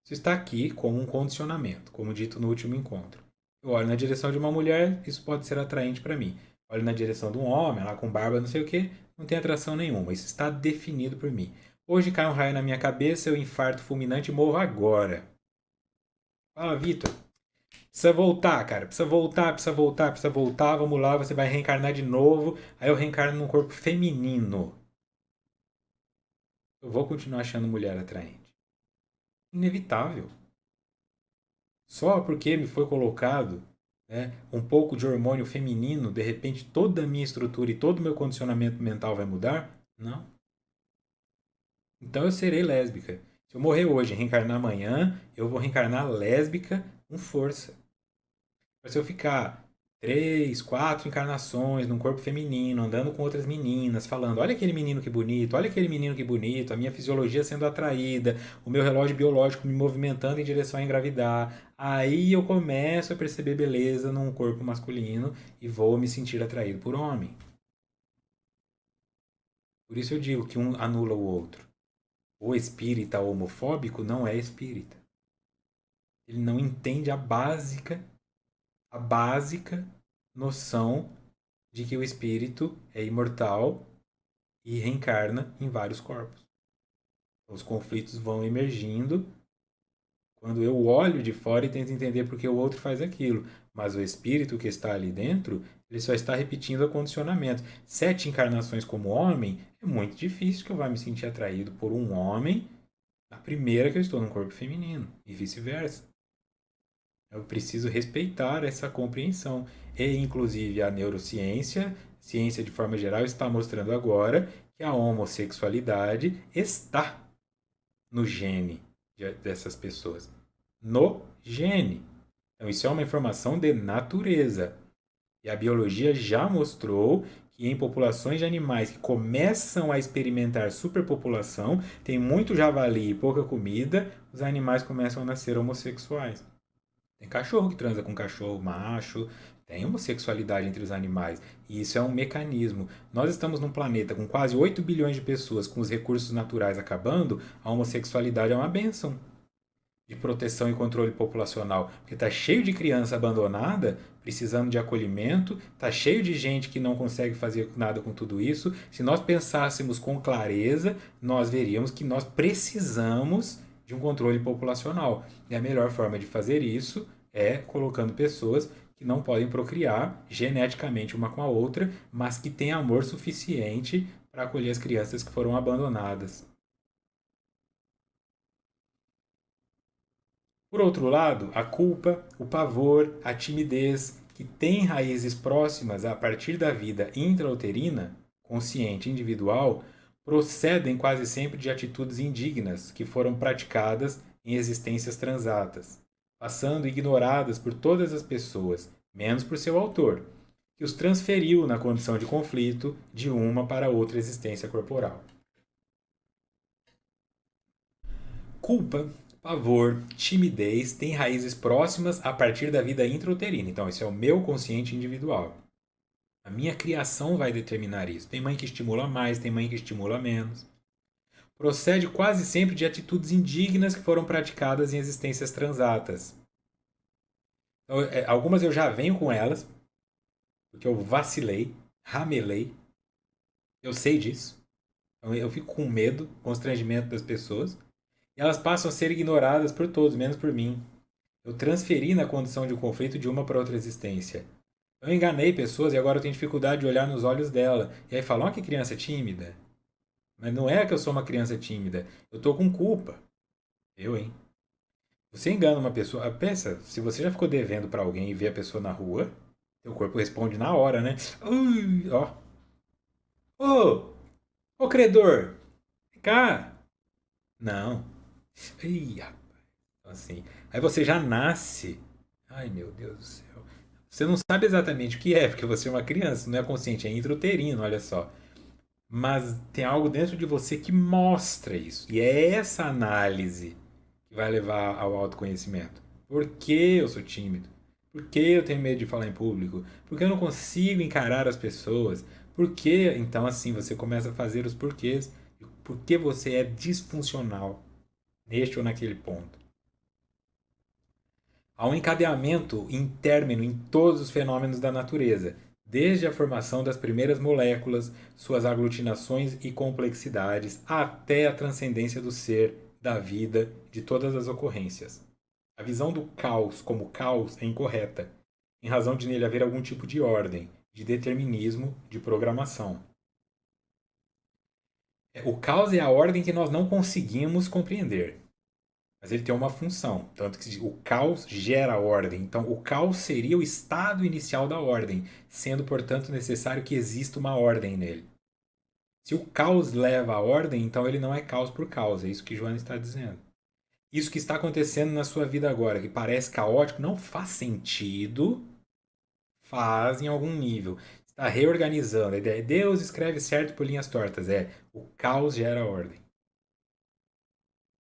Isso está aqui como um condicionamento, como dito no último encontro. Eu olho na direção de uma mulher, isso pode ser atraente para mim. Olho na direção de um homem, lá com barba, não sei o que, não tem atração nenhuma. Isso está definido por mim. Hoje cai um raio na minha cabeça, eu infarto fulminante e morro agora. Fala, Vitor. Precisa voltar, cara. Precisa voltar, precisa voltar, precisa voltar. Vamos lá, você vai reencarnar de novo. Aí eu reencarno num corpo feminino. Eu vou continuar achando mulher atraente. Inevitável. Só porque me foi colocado, né, um pouco de hormônio feminino, de repente toda a minha estrutura e todo o meu condicionamento mental vai mudar? Não. Então eu serei lésbica. Se eu morrer hoje e reencarnar amanhã, eu vou reencarnar lésbica com força. Mas se eu ficar 3, 4 encarnações num corpo feminino, andando com outras meninas, falando: olha aquele menino que bonito, olha aquele menino que bonito, a minha fisiologia sendo atraída, o meu relógio biológico me movimentando em direção a engravidar. Aí eu começo a perceber beleza num corpo masculino e vou me sentir atraído por homem. Por isso eu digo que um anula o outro. O espírita homofóbico não é espírita. Ele não entende a básica noção de que o espírito é imortal e reencarna em vários corpos. Os conflitos vão emergindo quando eu olho de fora e tento entender por que o outro faz aquilo. Mas o espírito que está ali dentro, ele só está repetindo o condicionamento. 7 encarnações como homem, é muito difícil que eu vá me sentir atraído por um homem na primeira que eu estou num corpo feminino, e vice-versa. Eu preciso respeitar essa compreensão. E, inclusive, a neurociência, ciência de forma geral, está mostrando agora que a homossexualidade está no gene dessas pessoas. No gene. Então, isso é uma informação de natureza. E a biologia já mostrou que em populações de animais que começam a experimentar superpopulação, tem muito javali e pouca comida, os animais começam a nascer homossexuais. Tem cachorro que transa com cachorro macho, tem homossexualidade entre os animais. E isso é um mecanismo. Nós estamos num planeta com quase 8 bilhões de pessoas, com os recursos naturais acabando, a homossexualidade é uma bênção de proteção e controle populacional. Porque está cheio de criança abandonada, precisando de acolhimento, está cheio de gente que não consegue fazer nada com tudo isso. Se nós pensássemos com clareza, nós veríamos que nós precisamos de um controle populacional. E a melhor forma de fazer isso é colocando pessoas que não podem procriar geneticamente uma com a outra, mas que têm amor suficiente para acolher as crianças que foram abandonadas. Por outro lado, a culpa, o pavor, a timidez, que têm raízes próximas a partir da vida intrauterina, consciente individual, procedem quase sempre de atitudes indignas que foram praticadas em existências transatas, passando ignoradas por todas as pessoas, menos por seu autor, que os transferiu na condição de conflito de uma para outra existência corporal. Culpa, pavor, timidez têm raízes próximas a partir da vida intrauterina. Então, esse é o meu consciente individual. A minha criação vai determinar isso. Tem mãe que estimula mais, tem mãe que estimula menos. Procede quase sempre de atitudes indignas que foram praticadas em existências transatas. Então, algumas eu já venho com elas, porque eu vacilei, ramelei. Eu sei disso. Então, eu fico com medo, constrangimento das pessoas. E elas passam a ser ignoradas por todos, menos por mim. Eu transferi na condição de um conflito de uma para outra existência. Eu enganei pessoas e agora eu tenho dificuldade de olhar nos olhos dela. E aí falam, que criança tímida. Mas não é que eu sou uma criança tímida. Eu tô com culpa. Eu, hein? Você engana uma pessoa. Pensa, se você já ficou devendo para alguém e vê a pessoa na rua, seu corpo responde na hora, né? Ui, ó. Ô! Ô, credor! Vem cá! Não. Ih, rapaz. Então, assim. Aí você já nasce. Ai, meu Deus do céu. Você não sabe exatamente o que é, porque você é uma criança, não é consciente, é intrauterino, olha só. Mas tem algo dentro de você que mostra isso. E é essa análise que vai levar ao autoconhecimento. Por que eu sou tímido? Por que eu tenho medo de falar em público? Por que eu não consigo encarar as pessoas? Por que? Então, assim, você começa a fazer os porquês. Por que você é disfuncional neste ou naquele ponto? Há um encadeamento em término em todos os fenômenos da natureza, desde a formação das primeiras moléculas, suas aglutinações e complexidades, até a transcendência do ser, da vida, de todas as ocorrências. A visão do caos como caos é incorreta, em razão de nele haver algum tipo de ordem, de determinismo, de programação. O caos é a ordem que nós não conseguimos compreender. Mas ele tem uma função, tanto que o caos gera ordem. Então, o caos seria o estado inicial da ordem, sendo, portanto, necessário que exista uma ordem nele. Se o caos leva à ordem, então ele não é caos por causa. É isso que Joana está dizendo. Isso que está acontecendo na sua vida agora, que parece caótico, não faz sentido, faz em algum nível. Está reorganizando. A ideia é Deus escreve certo por linhas tortas. O caos gera ordem.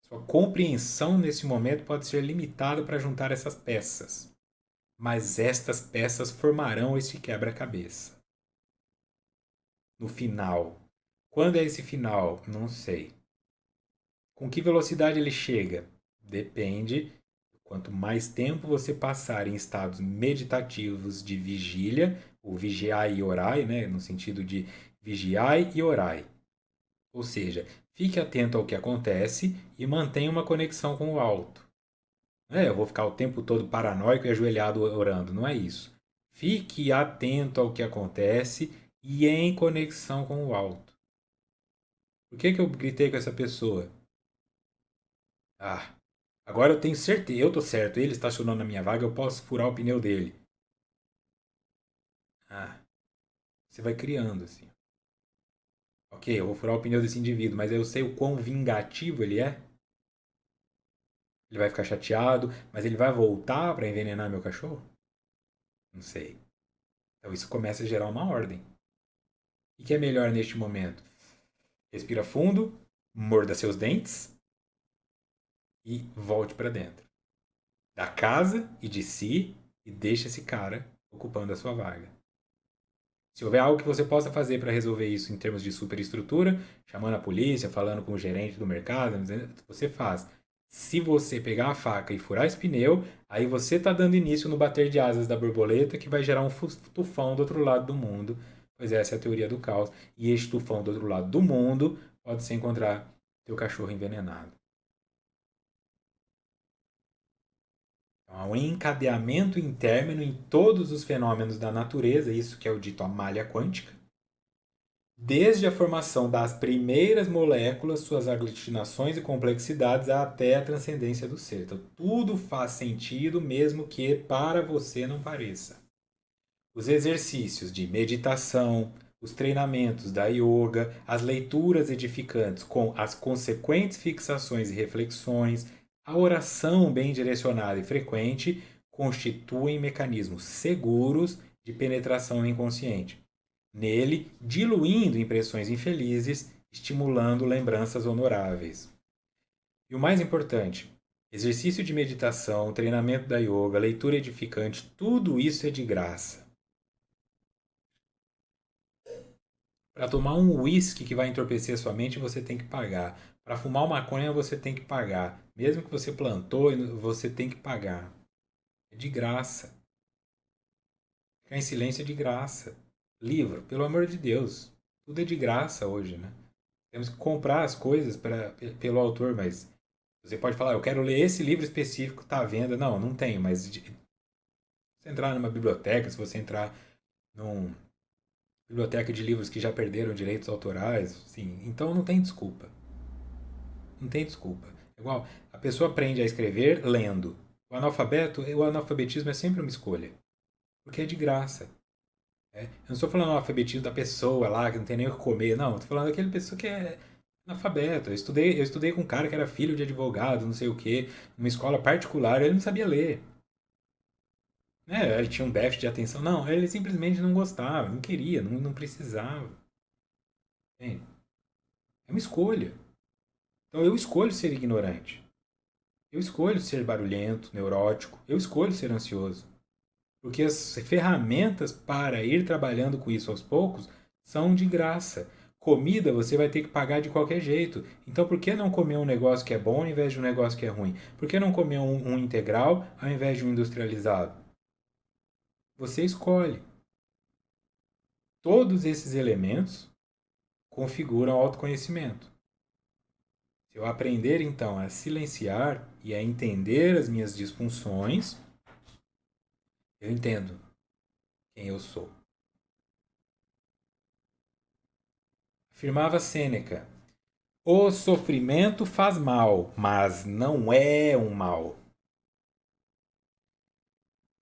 Sua compreensão nesse momento pode ser limitada para juntar essas peças, mas estas peças formarão esse quebra-cabeça. No final. Quando é esse final? Não sei. Com que velocidade ele chega? Depende. Quanto mais tempo você passar em estados meditativos de vigília, o vigiai e orai, né, no sentido de vigiai e orai. Ou seja, fique atento ao que acontece e mantenha uma conexão com o alto. Eu vou ficar o tempo todo paranoico e ajoelhado orando. Não é isso. Fique atento ao que acontece e em conexão com o alto. Por que eu gritei com essa pessoa? Ah, agora eu tenho certeza, eu tô certo, ele estacionou na minha vaga, eu posso furar o pneu dele. Ah, você vai criando assim. Ok, eu vou furar o pneu desse indivíduo, mas eu sei o quão vingativo ele é. Ele vai ficar chateado, mas ele vai voltar para envenenar meu cachorro? Não sei. Então isso começa a gerar uma ordem. O que é melhor neste momento? Respira fundo, morda seus dentes e volte para dentro da casa e de si e deixe esse cara ocupando a sua vaga. Se houver algo que você possa fazer para resolver isso em termos de superestrutura, chamando a polícia, falando com o gerente do mercado, você faz. Se você pegar a faca e furar esse pneu, aí você está dando início no bater de asas da borboleta que vai gerar um tufão do outro lado do mundo. Pois essa é a teoria do caos. E este tufão do outro lado do mundo pode ser encontrar teu cachorro envenenado. Então, há um encadeamento interno em todos os fenômenos da natureza, isso que é o dito a malha quântica, desde a formação das primeiras moléculas, suas aglutinações e complexidades, até a transcendência do ser. Então, tudo faz sentido, mesmo que para você não pareça. Os exercícios de meditação, os treinamentos da yoga, as leituras edificantes com as consequentes fixações e reflexões, a oração bem direcionada e frequente constituem mecanismos seguros de penetração no inconsciente nele, diluindo impressões infelizes, estimulando lembranças honoráveis. E o mais importante, exercício de meditação, treinamento da yoga, leitura edificante, tudo isso é de graça. Para tomar um whisky que vai entorpecer a sua mente, você tem que pagar. Para fumar uma maconha, você tem que pagar. Mesmo que você plantou, você tem que pagar. É de graça. Ficar em silêncio é de graça. Livro, pelo amor de Deus. Tudo é de graça hoje, né? Temos que comprar as coisas pelo autor, mas você pode falar, eu quero ler esse livro específico, está à venda. Não, não tem, mas se você entrar numa biblioteca, se você entrar numa biblioteca de livros que já perderam direitos autorais, sim, então não tem desculpa. Não tem desculpa. Igual, a pessoa aprende a escrever lendo. O analfabetismo é sempre uma escolha, porque é de graça. Eu não estou falando analfabetismo da pessoa lá, que não tem nem o que comer, não. Estou falando daquela pessoa que é analfabeto. Eu estudei com um cara que era filho de advogado, não sei o quê, numa escola particular, ele não sabia ler. Ele tinha um déficit de atenção. Não, ele simplesmente não gostava, não queria, não precisava. Entende? É uma escolha. Então eu escolho ser ignorante. Eu escolho ser barulhento, neurótico. Eu escolho ser ansioso. Porque as ferramentas para ir trabalhando com isso aos poucos são de graça. Comida você vai ter que pagar de qualquer jeito. Então por que não comer um negócio que é bom ao invés de um negócio que é ruim? Por que não comer um integral ao invés de um industrializado? Você escolhe. Todos esses elementos configuram o autoconhecimento. Se eu aprender então a silenciar e a entender as minhas disfunções, eu entendo quem eu sou. Afirmava Sêneca: o sofrimento faz mal, mas não é um mal.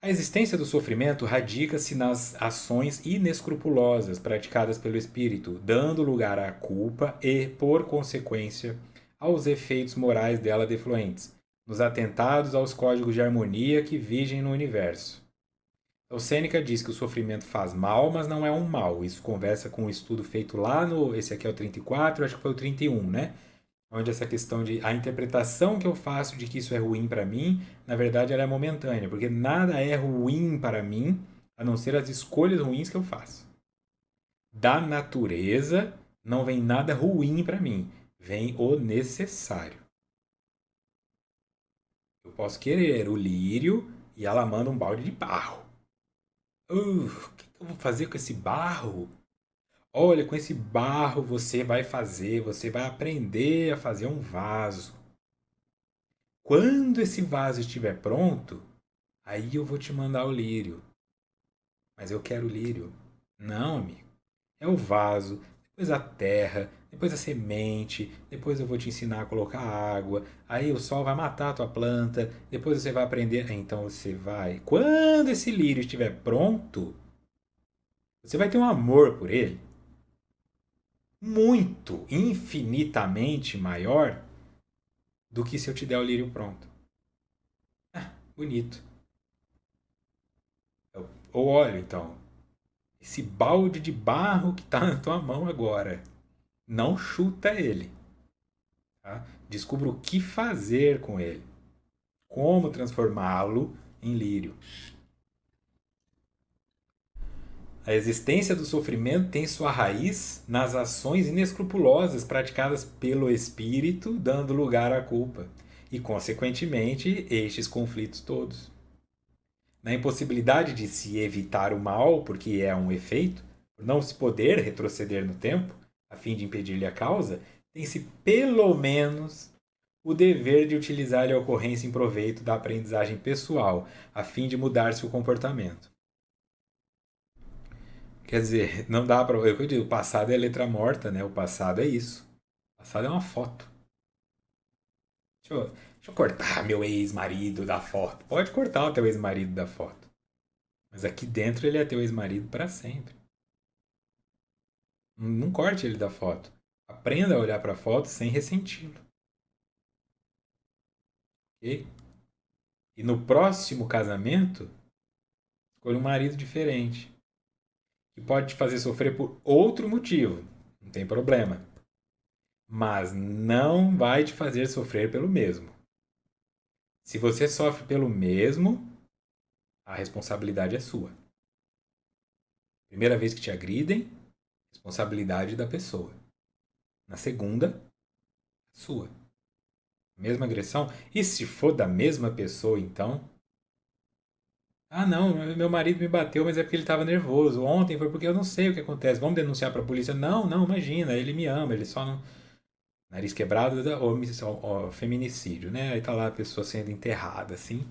A existência do sofrimento radica-se nas ações inescrupulosas praticadas pelo espírito, dando lugar à culpa e, por consequência, aos efeitos morais dela defluentes, nos atentados aos códigos de harmonia que vigem no universo. Então, Sêneca diz que o sofrimento faz mal, mas não é um mal. Isso conversa com um estudo feito lá no. Esse aqui é o 34, acho que foi o 31, né? Onde essa questão de a interpretação que eu faço de que isso é ruim para mim, na verdade ela é momentânea, porque nada é ruim para mim a não ser as escolhas ruins que eu faço. Da natureza não vem nada ruim para mim, vem o necessário. Eu posso querer o lírio e ela manda um balde de barro. O que eu vou fazer com esse barro? Olha, com esse barro você vai fazer, você vai aprender a fazer um vaso. Quando esse vaso estiver pronto, aí eu vou te mandar o lírio. Mas eu quero o lírio. Não, amigo. É o vaso, depois a terra, depois a semente, depois eu vou te ensinar a colocar água, aí o sol vai matar a tua planta, depois você vai aprender. Então você vai. Quando esse lírio estiver pronto, você vai ter um amor por ele muito, infinitamente maior do que se eu te der o lírio pronto. Ah, bonito. Ou olha, então, esse balde de barro que está na tua mão agora. Não chuta ele. Tá? Descubra o que fazer com ele. Como transformá-lo em lírio. A existência do sofrimento tem sua raiz nas ações inescrupulosas praticadas pelo espírito, dando lugar à culpa. E, consequentemente, estes conflitos todos. Na impossibilidade de se evitar o mal, porque é um efeito, por não se poder retroceder no tempo, a fim de impedir-lhe a causa, tem-se pelo menos o dever de utilizar-lhe a ocorrência em proveito da aprendizagem pessoal, a fim de mudar seu comportamento. Quer dizer, não dá para. Eu digo, o passado é letra morta, né? O passado é isso. O passado é uma foto. Deixa eu cortar meu ex-marido da foto. Pode cortar o teu ex-marido da foto. Mas aqui dentro ele é teu ex-marido para sempre. Não corte ele da foto. Aprenda a olhar para a foto sem ressenti-lo. Ok? E no próximo casamento, escolha um marido diferente. Que pode te fazer sofrer por outro motivo. Não tem problema. Mas não vai te fazer sofrer pelo mesmo. Se você sofre pelo mesmo, a responsabilidade é sua. Primeira vez que te agridem, responsabilidade da pessoa. Na segunda, sua. Mesma agressão. E se for da mesma pessoa, então. Ah, não, meu marido me bateu, mas é porque ele estava nervoso. Ontem foi porque eu não sei o que acontece. Vamos denunciar para a polícia? Não, não, imagina, ele me ama, ele só não. Nariz quebrado, feminicídio, né? Aí tá lá a pessoa sendo enterrada, assim.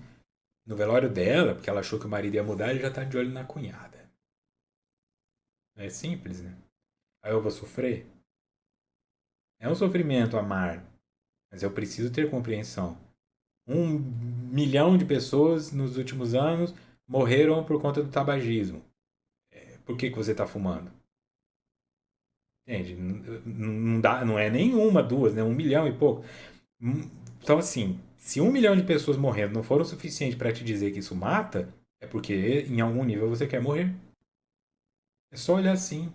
No velório dela, porque ela achou que o marido ia mudar, ele já tá de olho na cunhada. É simples, né? Aí eu vou sofrer? É um sofrimento amar, mas eu preciso ter compreensão. 1 milhão de pessoas nos últimos anos morreram por conta do tabagismo. Por que você está fumando? Entende? Não dá, não é nenhuma, duas, né? 1 milhão e pouco. Então, assim, se 1 milhão de pessoas morrendo não foram o suficiente para te dizer que isso mata, é porque em algum nível você quer morrer. É só olhar assim.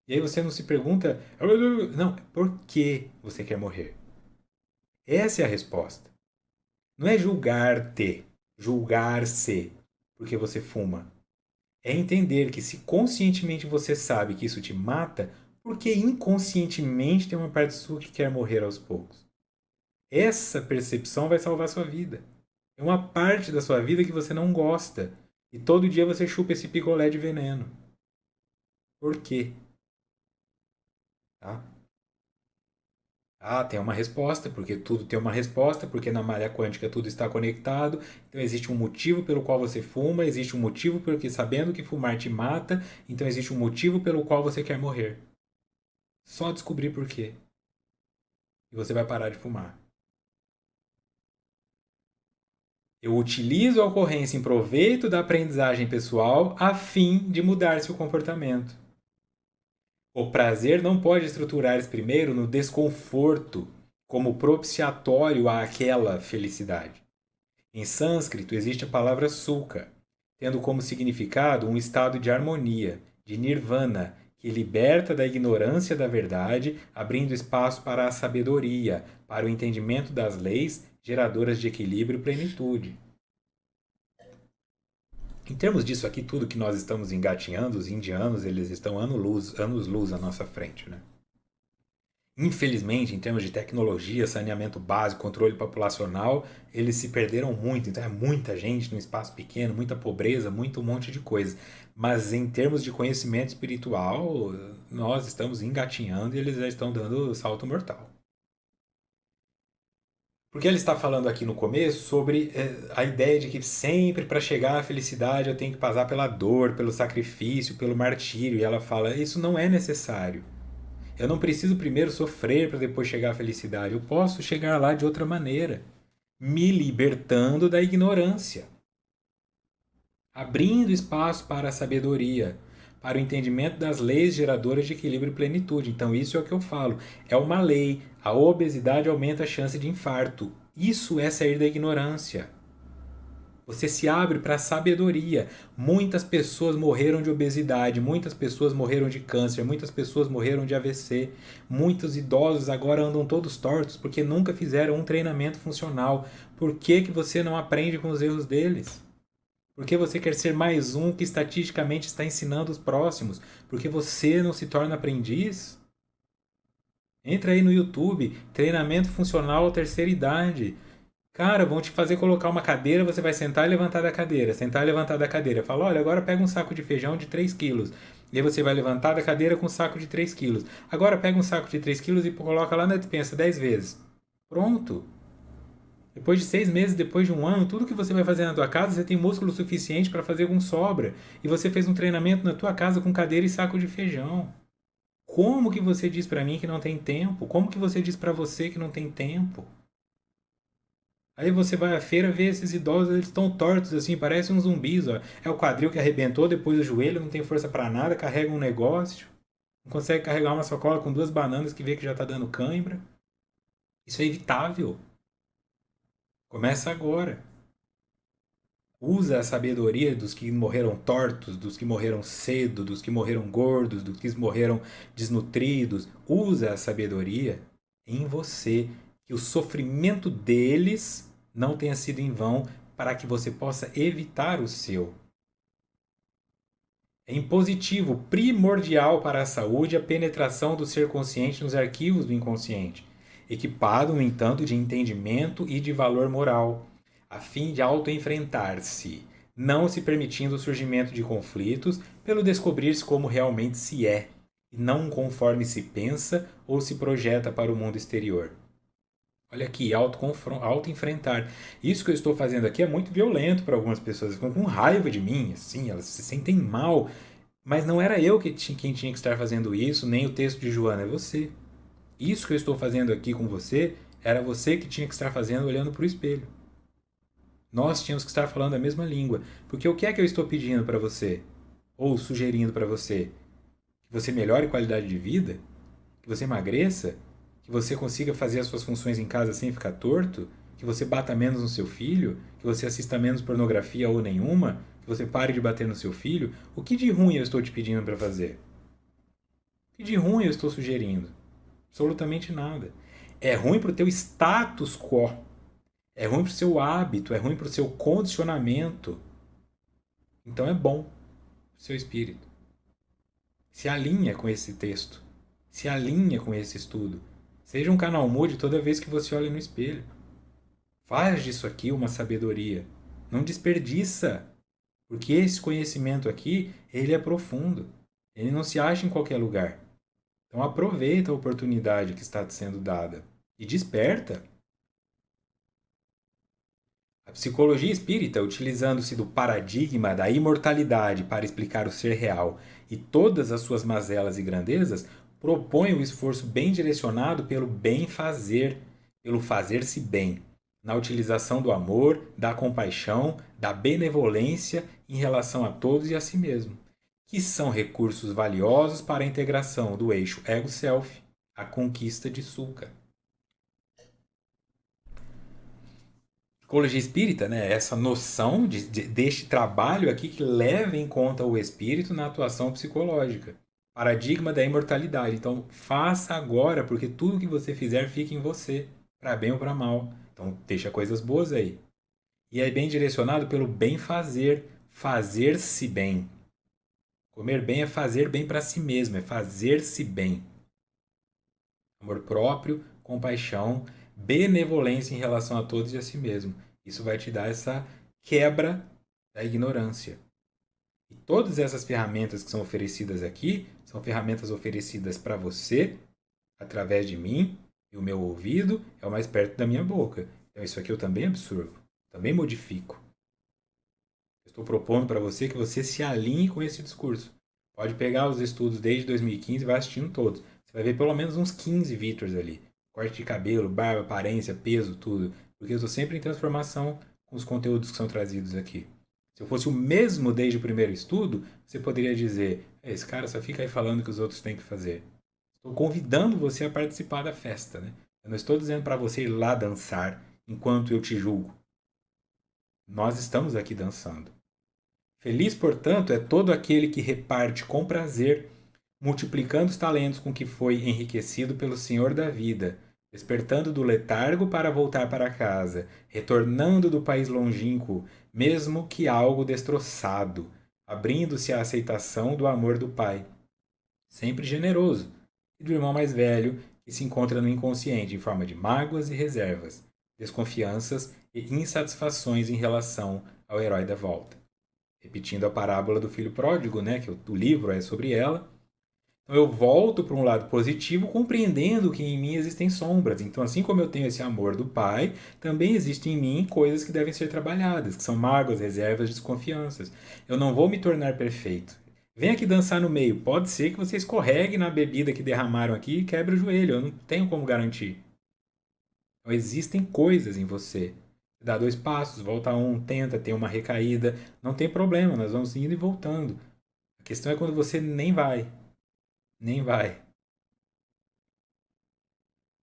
E aí você não se pergunta, não, por que você quer morrer? Essa é a resposta. Não é julgar-te, julgar-se. porque você fuma. É entender que se conscientemente você sabe que isso te mata, porque inconscientemente tem uma parte sua que quer morrer aos poucos. Essa percepção vai salvar sua vida. É uma parte da sua vida que você não gosta. E todo dia você chupa esse picolé de veneno. Por quê? Tá? Ah, tem uma resposta, porque tudo tem uma resposta, porque na malha quântica tudo está conectado. Então existe um motivo pelo qual você fuma, existe um motivo porque sabendo que fumar te mata, então existe um motivo pelo qual você quer morrer. Só descobrir por quê. E você vai parar de fumar. Eu utilizo a ocorrência em proveito da aprendizagem pessoal a fim de mudar seu comportamento. O prazer não pode estruturar-se primeiro no desconforto como propiciatório àquela felicidade. Em sânscrito existe a palavra sukha, tendo como significado um estado de harmonia, de nirvana, que liberta da ignorância da verdade, abrindo espaço para a sabedoria, para o entendimento das leis geradoras de equilíbrio e plenitude. Em termos disso aqui, tudo que nós estamos engatinhando, os indianos, eles estão anos-luz à nossa frente, né? Infelizmente, em termos de tecnologia, saneamento básico, controle populacional, eles se perderam muito. Então é muita gente num espaço pequeno, muita pobreza, muito um monte de coisa. Mas em termos de conhecimento espiritual, nós estamos engatinhando e eles já estão dando salto mortal. Porque ele está falando aqui no começo sobre a ideia de que sempre para chegar à felicidade eu tenho que passar pela dor, pelo sacrifício, pelo martírio. E ela fala: isso não é necessário. Eu não preciso primeiro sofrer para depois chegar à felicidade. Eu posso chegar lá de outra maneira, me libertando da ignorância, abrindo espaço para a sabedoria, para o entendimento das leis geradoras de equilíbrio e plenitude. Então, isso é o que eu falo. É uma lei. A obesidade aumenta a chance de infarto. Isso é sair da ignorância. Você se abre para a sabedoria. Muitas pessoas morreram de obesidade, muitas pessoas morreram de câncer, muitas pessoas morreram de AVC. Muitos idosos agora andam todos tortos porque nunca fizeram um treinamento funcional. Por que, que você não aprende com os erros deles? Por que você quer ser mais um que estatisticamente está ensinando os próximos? Porque você não se torna aprendiz? Entra aí no YouTube, treinamento funcional à terceira idade. Cara, vão te fazer colocar uma cadeira, você vai sentar e levantar da cadeira, sentar e levantar da cadeira. Fala, olha, agora pega um saco de feijão de 3 quilos. E aí você vai levantar da cadeira com um saco de 3 quilos. Agora pega um saco de 3 quilos e coloca lá na despensa 10 vezes. Pronto. Depois de 6 meses, depois de um ano, tudo que você vai fazer na tua casa, você tem músculo suficiente para fazer com sobra. E você fez um treinamento na tua casa com cadeira e saco de feijão. Como que você diz para mim que não tem tempo? Como que você diz para você que não tem tempo? Aí você vai à feira ver esses idosos, eles estão tortos assim, parecem uns zumbis, ó. É o quadril que arrebentou, depois o joelho, não tem força para nada, carrega um negócio, não consegue carregar uma sacola com 2 bananas que vê que já tá dando cãibra. Isso é evitável. Começa agora. Usa a sabedoria dos que morreram tortos, dos que morreram cedo, dos que morreram gordos, dos que morreram desnutridos. Usa a sabedoria em você, que o sofrimento deles não tenha sido em vão, para que você possa evitar o seu. É impositivo, primordial para a saúde a penetração do ser consciente nos arquivos do inconsciente, equipado, no entanto, de entendimento e de valor moral, a fim de auto-enfrentar-se, não se permitindo o surgimento de conflitos pelo descobrir-se como realmente se é, e não conforme se pensa ou se projeta para o mundo exterior. Olha aqui, auto-enfrentar. Isso que eu estou fazendo aqui é muito violento para algumas pessoas. Ficam com raiva de mim, assim, elas se sentem mal. Mas não era eu quem tinha que estar fazendo isso, nem o texto de Joana, é você. Isso que eu estou fazendo aqui com você, era você que tinha que estar fazendo olhando para o espelho. Nós tínhamos que estar falando a mesma língua. Porque o que é que eu estou pedindo para você? Ou sugerindo para você? Que você melhore a qualidade de vida? Que você emagreça? Que você consiga fazer as suas funções em casa sem ficar torto? Que você bata menos no seu filho? Que você assista menos pornografia ou nenhuma? Que você pare de bater no seu filho? O que de ruim eu estou te pedindo para fazer? O que de ruim eu estou sugerindo? Absolutamente nada. É ruim para o teu status quo. É ruim para o seu hábito. É ruim para o seu condicionamento. Então é bom para o seu espírito. Se alinha com esse texto. Se alinha com esse estudo. Seja um canal mudo toda vez que você olha no espelho. Faz disso aqui uma sabedoria. Não desperdiça. Porque esse conhecimento aqui, ele é profundo. Ele não se acha em qualquer lugar. Então aproveita a oportunidade que está te sendo dada. E desperta. A psicologia espírita, utilizando-se do paradigma da imortalidade para explicar o ser real e todas as suas mazelas e grandezas, propõe um esforço bem direcionado pelo bem fazer, pelo fazer-se bem, na utilização do amor, da compaixão, da benevolência em relação a todos e a si mesmo, que são recursos valiosos para a integração do eixo ego-self, a conquista de Sulca. Psicologia espírita, né? Essa noção deste trabalho aqui que leva em conta o espírito na atuação psicológica. Paradigma da imortalidade. Então, faça agora, porque tudo que você fizer fica em você, para bem ou para mal. Então, deixa coisas boas aí. E é bem direcionado pelo bem fazer, fazer-se bem. Comer bem é fazer bem para si mesmo, é fazer-se bem. Amor próprio, compaixão, benevolência em relação a todos e a si mesmo. Isso vai te dar essa quebra da ignorância. E todas essas ferramentas que são oferecidas aqui são ferramentas oferecidas para você, através de mim, e o meu ouvido é o mais perto da minha boca. Então isso aqui eu também absorvo, também modifico. Estou propondo para você que você se alinhe com esse discurso. Pode pegar os estudos desde 2015 e vai assistindo todos. Você vai ver pelo menos uns 15 Victors ali. Corte de cabelo, barba, aparência, peso, tudo. Porque eu estou sempre em transformação com os conteúdos que são trazidos aqui. Se eu fosse o mesmo desde o primeiro estudo, você poderia dizer: esse cara só fica aí falando que os outros têm que fazer. Estou convidando você a participar da festa, né? Eu não estou dizendo para você ir lá dançar enquanto eu te julgo. Nós estamos aqui dançando. Feliz, portanto, é todo aquele que reparte com prazer, multiplicando os talentos com que foi enriquecido pelo Senhor da vida, despertando do letargo para voltar para casa, retornando do país longínquo, mesmo que algo destroçado, abrindo-se à aceitação do amor do Pai, sempre generoso, e do irmão mais velho, que se encontra no inconsciente em forma de mágoas e reservas, desconfianças e insatisfações em relação ao herói da volta. Repetindo a parábola do filho pródigo, né, que o livro é sobre ela. Então eu volto para um lado positivo, compreendendo que em mim existem sombras. Então, assim como eu tenho esse amor do Pai, também existem em mim coisas que devem ser trabalhadas, que são mágoas, reservas, desconfianças. Eu não vou me tornar perfeito. Vem aqui dançar no meio. Pode ser que você escorregue na bebida que derramaram aqui e quebre o joelho. Eu não tenho como garantir. Então, existem coisas em você. Dá 2 passos, volta um, tenta, tem uma recaída. Não tem problema, nós vamos indo e voltando. A questão é quando você nem vai. Nem vai.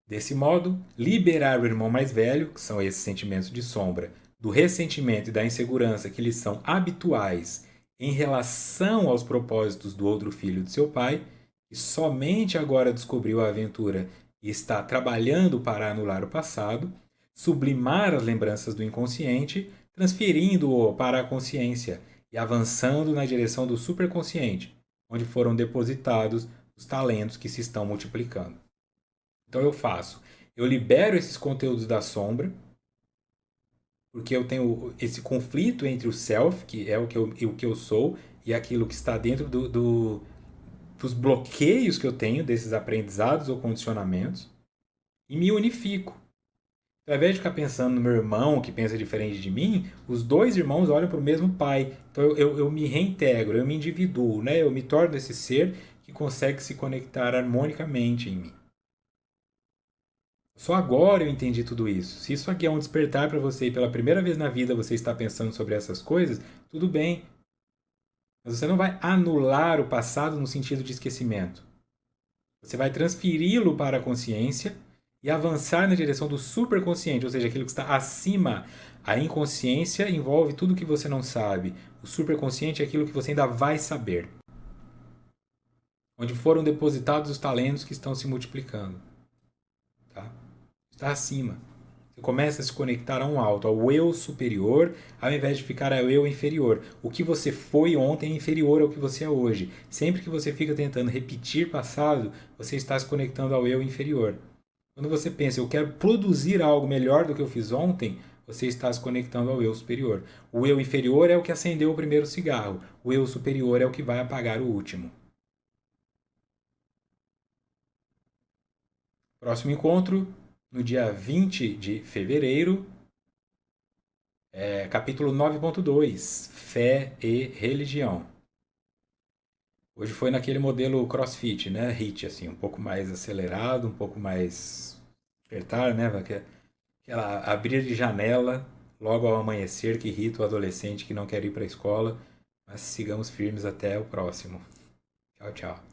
Desse modo, liberar o irmão mais velho, que são esses sentimentos de sombra, do ressentimento e da insegurança que lhes são habituais em relação aos propósitos do outro filho de seu pai, que somente agora descobriu a aventura e está trabalhando para anular o passado, sublimar as lembranças do inconsciente, transferindo-o para a consciência e avançando na direção do superconsciente, onde foram depositados os talentos que se estão multiplicando. Então eu faço, eu libero esses conteúdos da sombra, porque eu tenho esse conflito entre o self, que é o que eu sou, e aquilo que está dentro dos bloqueios que eu tenho desses aprendizados ou condicionamentos, e me unifico. Ao invés de ficar pensando no meu irmão que pensa diferente de mim, os dois irmãos olham para o mesmo pai. Então eu me reintegro, eu me individuo, né? Eu me torno esse ser que consegue se conectar harmonicamente em mim. Só agora eu entendi tudo isso. Se isso aqui é um despertar para você e pela primeira vez na vida você está pensando sobre essas coisas, tudo bem. Mas você não vai anular o passado no sentido de esquecimento. Você vai transferi-lo para a consciência e avançar na direção do superconsciente, ou seja, aquilo que está acima. A inconsciência envolve tudo que você não sabe. O superconsciente é aquilo que você ainda vai saber. Onde foram depositados os talentos que estão se multiplicando. Tá? Está acima. começa a se conectar a um alto, ao eu superior, ao invés de ficar ao eu inferior. O que você foi ontem é inferior ao que você é hoje. Sempre que você fica tentando repetir passado, você está se conectando ao eu inferior. Quando você pensa, eu quero produzir algo melhor do que eu fiz ontem, você está se conectando ao eu superior. O eu inferior é o que acendeu o primeiro cigarro. O eu superior é o que vai apagar o último. Próximo encontro, no dia 20 de fevereiro, capítulo 9.2, Fé e Religião. Hoje foi naquele modelo CrossFit, né? HIIT, assim, um pouco mais acelerado, um pouco mais apertar, né? Aquela abrir de janela logo ao amanhecer que irrita o adolescente que não quer ir para a escola. Mas sigamos firmes até o próximo. Tchau, tchau.